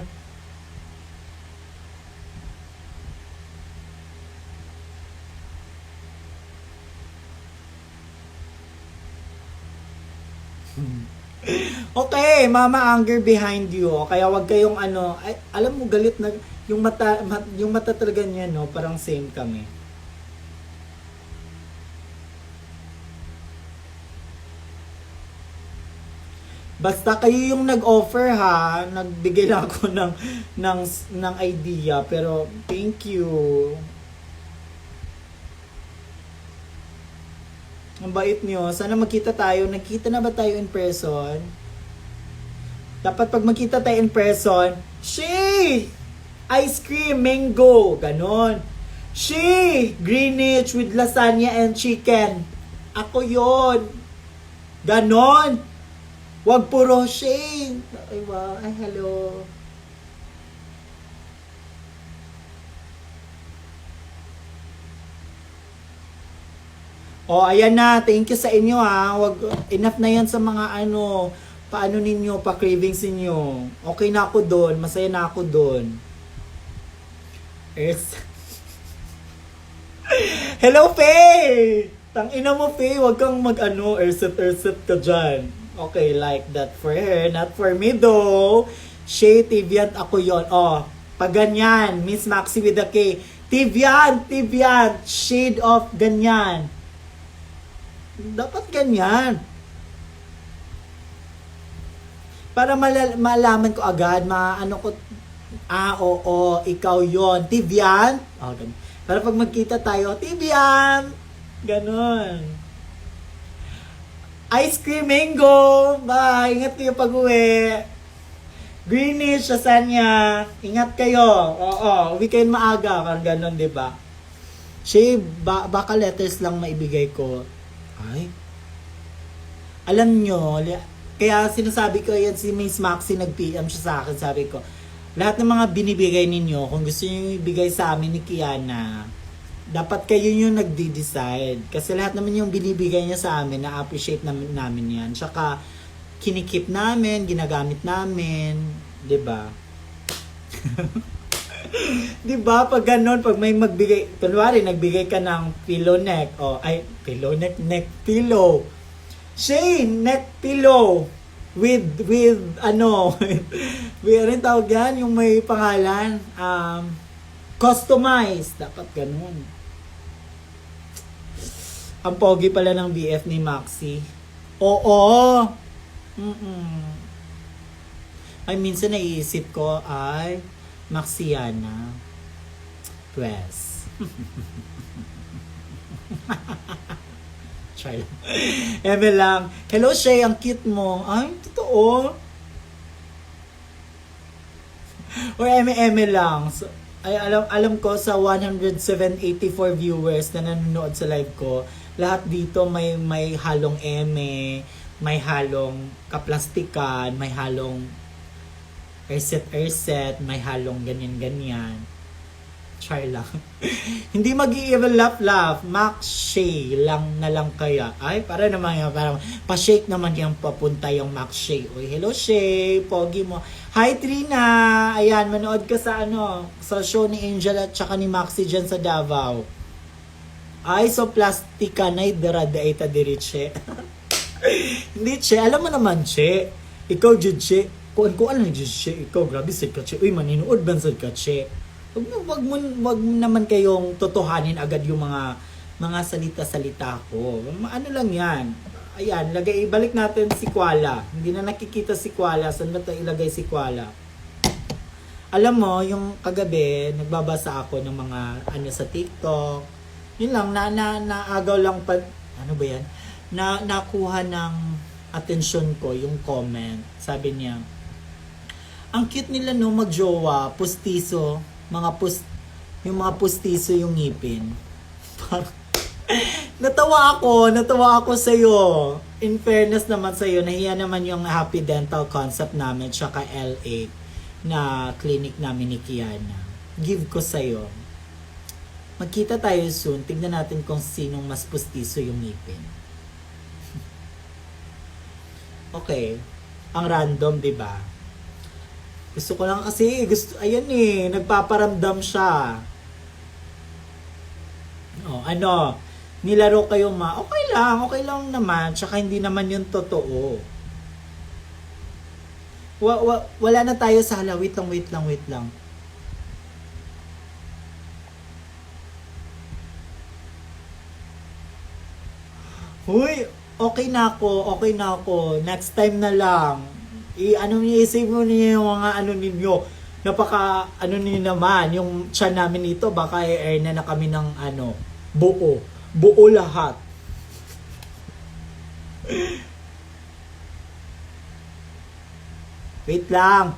Okay, mama anger behind you. Kaya wag kayong ano, ay, alam mo galit na yung yung mata talaga niya, no, parang same kami. Basta kayo yung nag-offer ha, nagbigay lang ako ng idea, pero thank you. Ang bait nyo. Sana magkita tayo. Nagkita na ba tayo in person? Dapat pag magkita tayo in person, she! Ice cream, mango. Ganon. She! Greenwich with lasagna and chicken. Ako yon. Ganon. Wag puro she. Ay, wow. Ay, hello. Oh, ayan na. Thank you sa inyo ha. Wag, enough na yan sa mga ano, paano ninyo, pa-cravings ninyo. Okay na ako doon. Masaya na ako doon. Yes. Hello, Faye! Tangina mo, Faye. Wag kang mag-ano, erset ka dyan. Okay, like that for her. Not for me, though. Shay, Tivian, ako yon. Oh, pag ganyan. Miss Maxi with a K. Tivian! Shade of ganyan. Dapat ganyan. Para malaman ko agad, maano ko, oo, ikaw yon, Tivian. Oh, ganun. Para pag magkita tayo, Tivian. Ganon. Ice cream mango. Bye. Ingat kayo pag uwi. Greenwich, lasagna. Ingat kayo. Oo, uwi kayo maaga. Parang ganon, diba? Siya, baka letters lang maibigay ko. Ay. Alam nyo, kaya sinasabi ko yan, si Miss Maxi nag-PM siya sa akin, sabi ko, lahat ng mga binibigay ninyo, kung gusto niyo ibigay sa amin ni Kiana, dapat kayo yung nagdi-decide. Kasi lahat naman yung binibigay niya sa amin, na-appreciate namin yan. Tsaka, kinikip namin, ginagamit namin, 'di ba? 'Di ba pag ganun, pag may magbigay, kunwari nagbigay ka ng pillow neck, pillow neck pillow. Shane, neck pillow with ano, with ano tawag yan, yung may pangalan, customized, dapat ganun. Ang pogi pala ng BF ni Maxi. Oo. Ay, minsan naiisip ko, ay, Maxiana. Press. Try lang. Eme lang. Hello, Shay, ang cute mo. Ay, totoo. Or eme lang. So, ay, alam ko sa 107.84 viewers na nanonood sa live ko, lahat dito may halong eme, may halong kaplastikan, may halong erset, may halong ganyan. Try lang. Hindi mag-i-even laugh. Max Shay lang na lang kaya. Ay, para naman yan. Parang pa-shake naman yung papunta yung Max Shay. Uy, hello Shay. Pogi mo. Hi Trina. Ayan, manood ka sa sa show ni Angel at saka ni Maxi dyan sa Davao. Ay, so plastika na idarada ita diri, Che. Hindi, Che. Alam mo naman, Che. Ikaw, Jud, Che. Kung ano yung Che, ikaw, grabe sa ka, Che. Uy, maninood ba sa ka, Che? Wag mo naman kayong totohanin agad yung mga salita-salita ko. Ano lang yan. Ayan, ibalik natin si Kuala. Hindi na nakikita si Kuala. Saan ba tayo ilagay si Kuala? Alam mo, yung kagabi, nagbabasa ako ng mga sa TikTok. Yun lang, naagaw lang pa, ano ba yan? Nakuha ng atensyon ko yung comment. Sabi niya, ang cute nila no, magjowa, pustiso, yung mga pustiso yung ngipin. Natawa ako sa iyo. In fairness naman sa iyo, nahiya naman yung Happy Dental Concept namin tsaka LA na clinic namin ni Kiana. Give ko sa iyo. Magkita tayo soon. Tignan natin kung sinong mas pustiso yung ngipin. Okay. Ang random, 'di ba? Gusto ko lang kasi, ayan nagpaparamdam siya. Oh, ano, nilaro kayo okay lang naman, tsaka hindi naman yun totoo. Wala na tayo sa hala, wait lang. Huy, okay na ako. Next time na lang. I-save mo niyo yung mga ano ninyo. Ano niyo naman, yung chan namin dito, baka i-earn na kami ng buo. Buo lahat. Wait lang.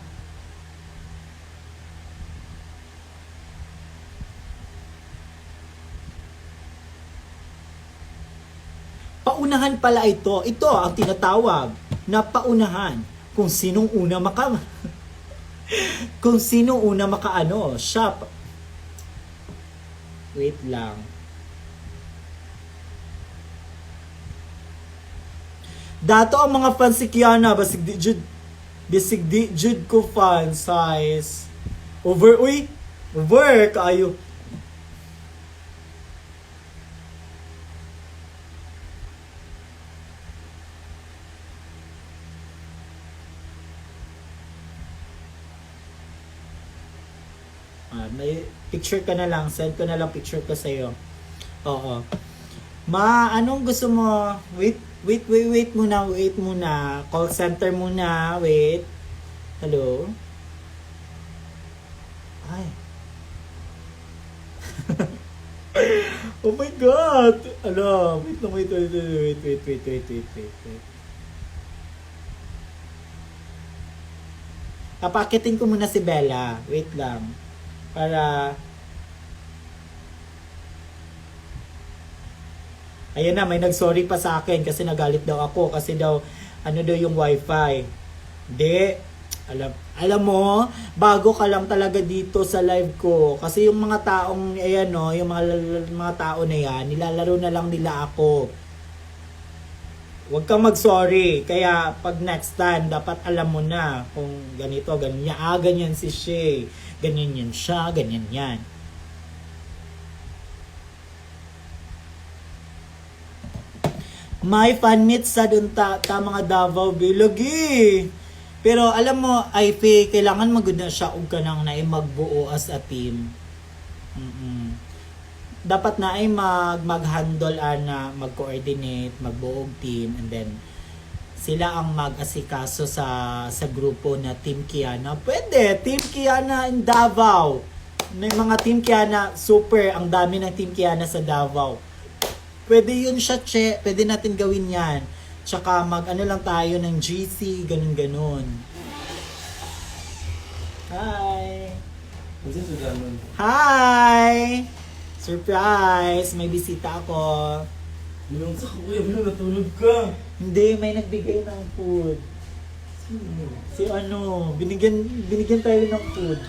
Paunahan pala ito. Ito ang tinatawag na paunahan. Kung sinong una kung sinong una makaano, siya. Wait lang. Dato ang mga fans si Kiana, basig di Jude ko fan size. Over kayo. May picture ka na lang, send ko na lang picture ko sa'yo. Oo. Anong gusto mo? Wait muna. Call center muna, wait. Hello? Ay. Oh my God! Wait. Papakitin ko muna si Bella. Wait lang. Para ayan na, may nag-sorry pa sa akin kasi nagalit daw ako kasi daw yung wifi. Hindi. Alam mo, bago ka lang talaga dito sa live ko kasi yung mga taong yung mga tao na yan, nilalaro na lang nila ako. Huwag kang mag-sorry. Kaya pag next time, dapat alam mo na kung ganito, ganyan. Ganyan si Shay. Ganyan yan siya, ganyan yan. May fan meet sa dunta mga Davao Bilagi. Pero alam mo, kailangan maguna siya og kanang na magbuo as a team. Dapat na ay mag-handle na mag-coordinate, magbuo og team, and then sila ang mag-asikaso sa grupo na Team Kiana. Pwede, Team Kiana in Davao. May mga Team Kiana, super, ang dami ng Team Kiana sa Davao. Pwede yun siya, pwede natin gawin yan. Tsaka lang tayo ng GC, ganun. Hi! Hi! Surprise! May bisita ako. Yung sa kuya mo, natulog ka. Hindi, may nagbigay ng food. Si binigyan tayo ng food.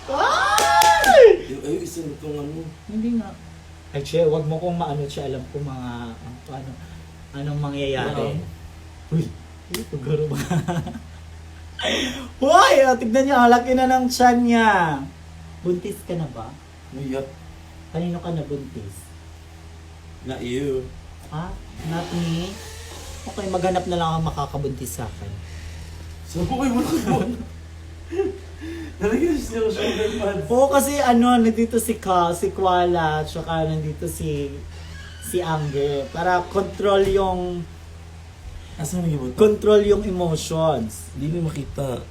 Ay! Ay, isa na itong Hindi nga. Ay, wag mo kong alam ko mga, anong mangyayari. Uy, pagkaro ba? Uy, tignan niyo, laki na ng tiyan niya. Buntis ka na ba? Yup. Kanino ka na buntis? Not you. Ha? Not me? Okay, maghanap na lang ang makakabuntis sa akin. So, okay mo na. Nalagyan siya shoulder pads. Oo, kasi nandito si Kuala, tsaka nandito si Anger. Para control yung emotions. Hindi mo makita.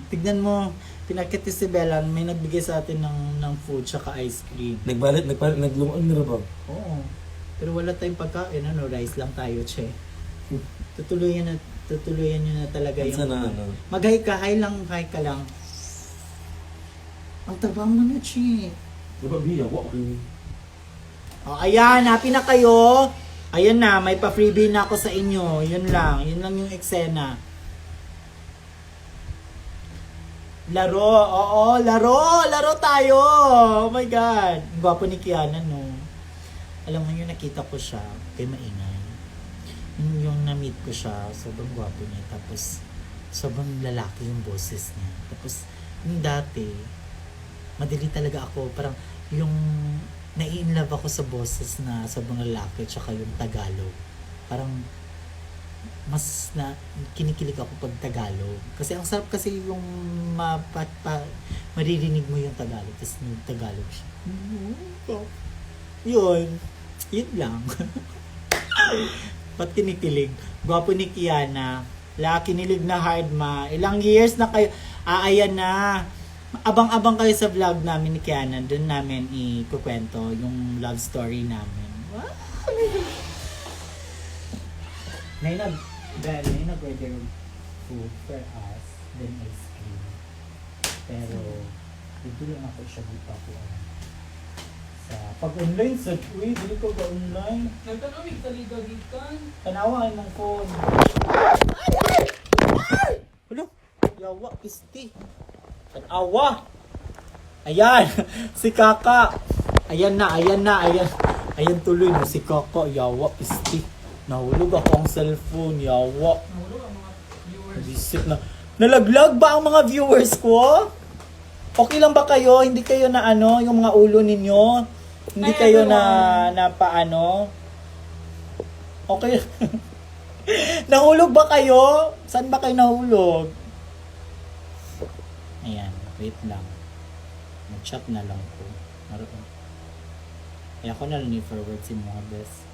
Tignan mo, pinakit si Bella, may nagbigay sa atin ng food tsaka ice cream. Naglungan na ba? Oo. Pero wala tayong pagkain, rice lang tayo, che. Tutuloyan nyo na talaga yung... Sana Mag-hi ka, hi ka lang. Ang trabaho mo na, che. Diba, Bia? Okay. Ayan, happy na kayo. Ayan na, may pa-freebie na ako sa inyo. Yun lang yung eksena. Laro tayo. Oh my God. Ang gwapo ni Kiana, no. Alam mo yun, nakita ko siya, kay maingay. Yung na-meet ko siya, sobrang gwapo niya. Tapos, sobrang lalaki yung boses niya. Tapos, yung dati, madali talaga ako, parang yung nai-inlove ako sa boses na sobrang lalaki tsaka yung Tagalog. Parang mas na kinikilig ako pag Tagalog. Kasi ang sarap kasi yung maririnig mo yung Tagalog, tapos yung Tagalog siya. Yun. Yun lang. Ba't kinikilig? Gwapo ni Kiana. Kinilig na hard ma. Ilang years na kayo. Ayan na. Abang-abang kayo sa vlog namin ni Kiana. Doon namin ikukwento yung love story namin. Wow! May nag-order food for us, then ice cream. Pero, dito lang ako siya dito ako. Sa pag-online, sa dili ko ga-online. Nagtanong taligaw gikan. Tanawa ng phone. Hello? Yawa, pisti. Tanawa! Ayan! Si Kaka! Ayan. Ayan tuloy no, si Kaka. Yawa, pisti. Nahulog ako ang cellphone. Yawa. Nahulog ang mga viewers. Visit na. Nalaglag ba ang mga viewers ko? Okay lang ba kayo? Hindi kayo na yung mga ulo ninyo? Hindi Hi, kayo everyone. na paano? Okay. Nahulog ba kayo? Saan ba kayo nahulog? Ayan, wait lang. Mag-chat na lang ko. Naroon. Kaya ako na lang i-forward si mga best.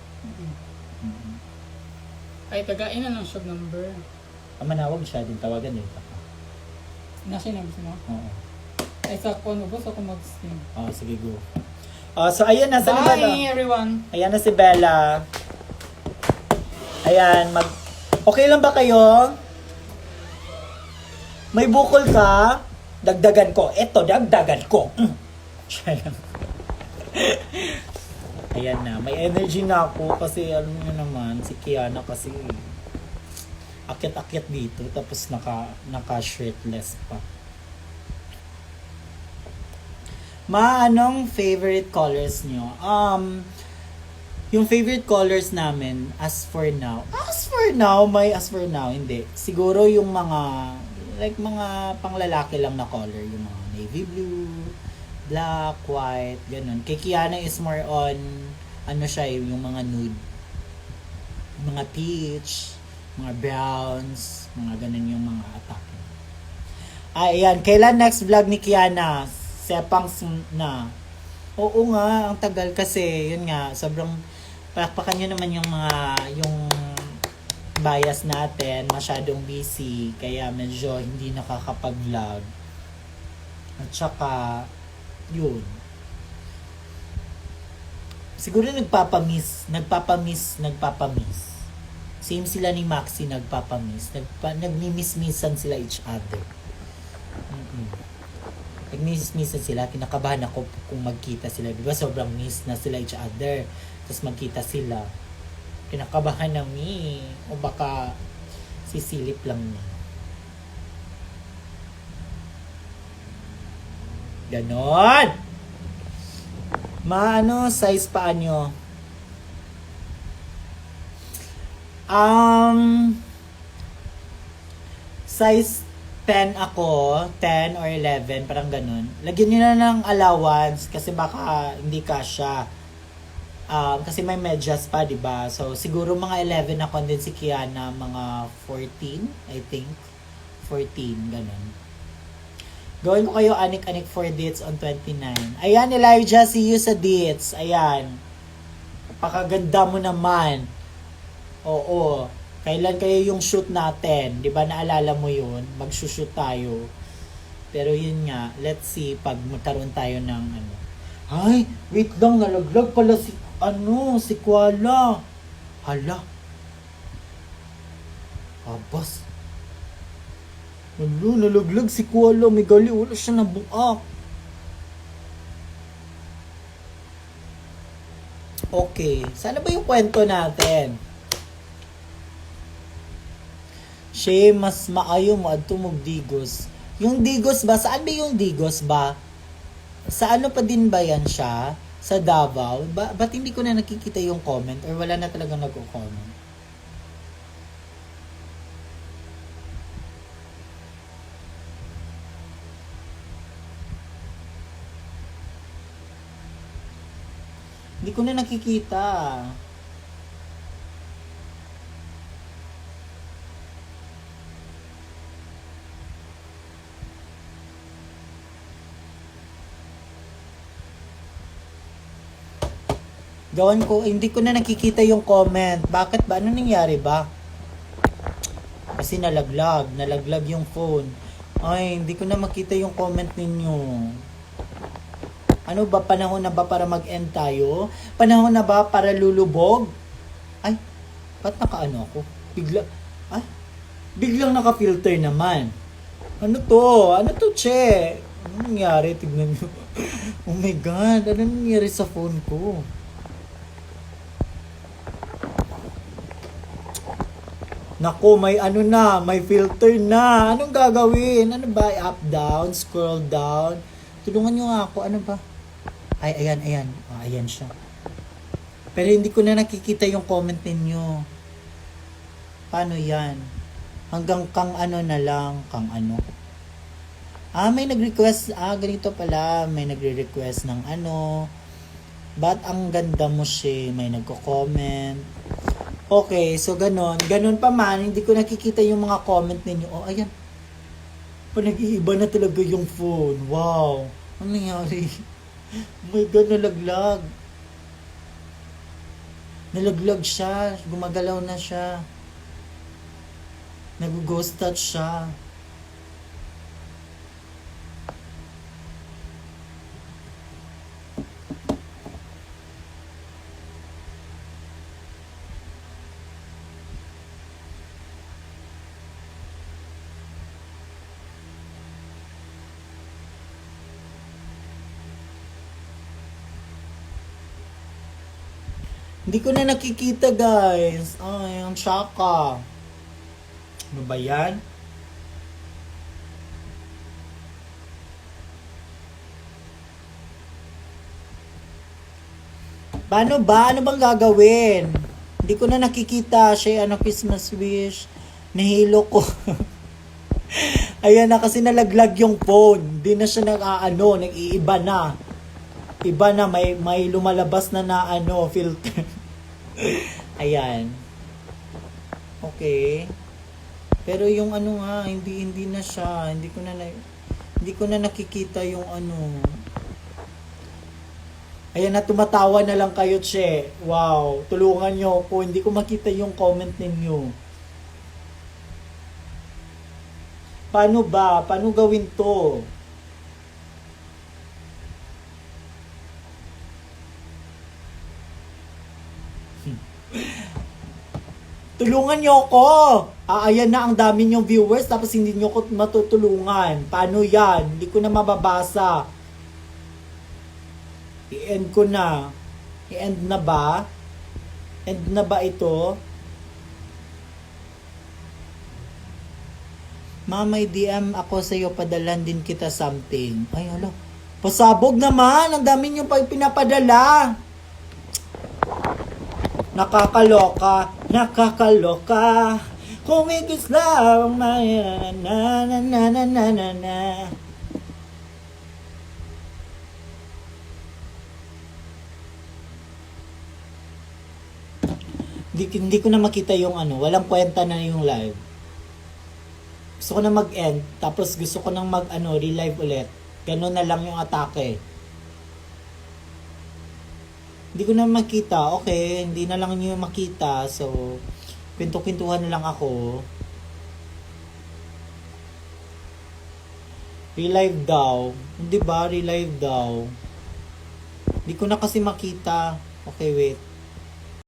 Ay, tagain na lang siya number. Manawag siya din, tawagan nito. Nasinabs mo? Oo. Ay, sa kono ba? Sa ko mag-stream. Oh, sige, go. So, ayan na. Saan na ba? Bye, everyone! Ayan na si Bella. Ayan, okay lang ba kayo? May bukol ka? Dagdagan ko. Eto, dagdagan ko. Siya lang. Ayan na. May energy na ako kasi alam niyo naman, si Kiana kasi akyat-akyat dito tapos naka-shirtless pa. Anong favorite colors nyo? Yung favorite colors namin, as for now, hindi. Siguro yung mga panglalaki lang na color, yung mga navy blue, black, white, ganun. Kay Kiana is more on, yung mga nude, mga peach, mga browns, mga ganun yung mga atake. Ayan, kailan next vlog ni Kiana? Sepang na. Oo nga, ang tagal kasi, yun nga, sobrang palakpakan nyo naman yung bias natin, masyadong busy, kaya medyo hindi nakakapag-vlog. At saka, yun. Siguro nagpapamiss. Same sila ni Maxi, nagpapamiss. Nagmimiss-missan sila each other. Nagmiss-missan sila, kinakabahan ako kung magkita sila. Diba sobrang miss na sila each other. Tapos magkita sila. Kinakabahan na o baka sisilip lang niya. Ganon! Size paa nyo? Size 10 ako, 10 or 11, parang ganun. Lagyan nyo na ng allowance kasi baka hindi kasya. Kasi may medyas pa, diba? So, siguro mga 11 ako din si Kiana, mga 14, I think. 14, ganun. Gawin ko kayo anik-anik for dates on 29. Ayan, Elijah, see you sa dates. Ayan. Pakaganda mo naman. Oo. Kailan kayo yung shoot natin? Di ba naalala mo yun? Mag-shoot tayo. Pero yun nga, let's see pag magkaroon tayo ng Ay, wait lang, nalaglag pala si Kuala. Hala. Abas. Nalaglag si Kuala. May gali, wala siya nabuak. Okay, sana ba yung kwento natin? Siya, mas maayo mo adto mong digos. Yung digos ba? Saan ba yung digos ba? Sa pa din ba yan siya? Sa Davao? Ba't hindi ko na nakikita yung comment? Or wala na talagang nag-comment? Hindi ko na nakikita. Gawan ko, hindi ko na nakikita yung comment. Bakit ba? Ano nangyari ba? Kasi nalaglag yung phone. Ay, hindi ko na makita yung comment ninyo. Ano ba, panahon na ba para mag-end tayo? Panahon na ba para lulubog? Ay, ba't nakaano ako? Biglang naka-filter naman. Ano to? Ano to, che? Ano nangyari? Tignan nyo. Oh my God, ano nangyari sa phone ko? Naku, may ano na, may filter na. Anong gagawin? Ano ba? Up, down, scroll down. Tulungan nyo nga ako. Ano ba? Ay, ayan. Oh, ayan siya. Pero hindi ko na nakikita yung comment ninyo. Paano yan? Hanggang kang ano na lang. Kang ano? May nag-request. Ganito pala. May nagre-request ng ano. Ba't ang ganda mo siya? May nagko-comment. Okay, so ganon. Ganon pa man, hindi ko nakikita yung mga comment ninyo. Oh, ayan. Nag-iiba na talaga yung phone. Wow. Ano nangyari? Oh my God, nalaglag. Nalaglag siya. Gumagalaw na siya. Nag-ghost touch siya. Hindi ko na nakikita, guys. Ay, ang syaka. Ano ba yan? Paano ba? Ano bang gagawin? Hindi ko na nakikita. Siya, Christmas wish. Nahilo ko. Ayan na, kasi nalaglag yung phone. Hindi na siya nag-iiba na. Iba na, may lumalabas na filter. Ayan. Okay. Pero yung hindi na siya. Hindi ko na nakikita yung Ayan na, tumatawa na lang kayo, che. Wow. Tulungan nyo ako. Hindi ko makita yung comment ninyo. Paano ba? Paano gawin to? Tulungan nyo ako! Ayan na, ang dami nyong viewers tapos hindi nyo ko matutulungan. Paano yan? Hindi ko na mababasa. I-end ko na. I-end na ba? End na ba ito? May DM ako sa'yo, padalan din kita something. Ay, hala. Pasabog naman! Ang dami nyo pa pinapadala! Nakakaloka. Kumikis lang na. Hindi ko na makita yung walang kwenta na yung live. Gusto ko na mag-end, tapos gusto ko nang relive ulit. Ganun na lang yung atake. Hindi ko na makita. Okay, hindi na lang nyo makita. So, kwento-kwentuhan na lang ako. Relive daw. Hindi ba? Relive daw. Hindi ko na kasi makita. Okay, wait.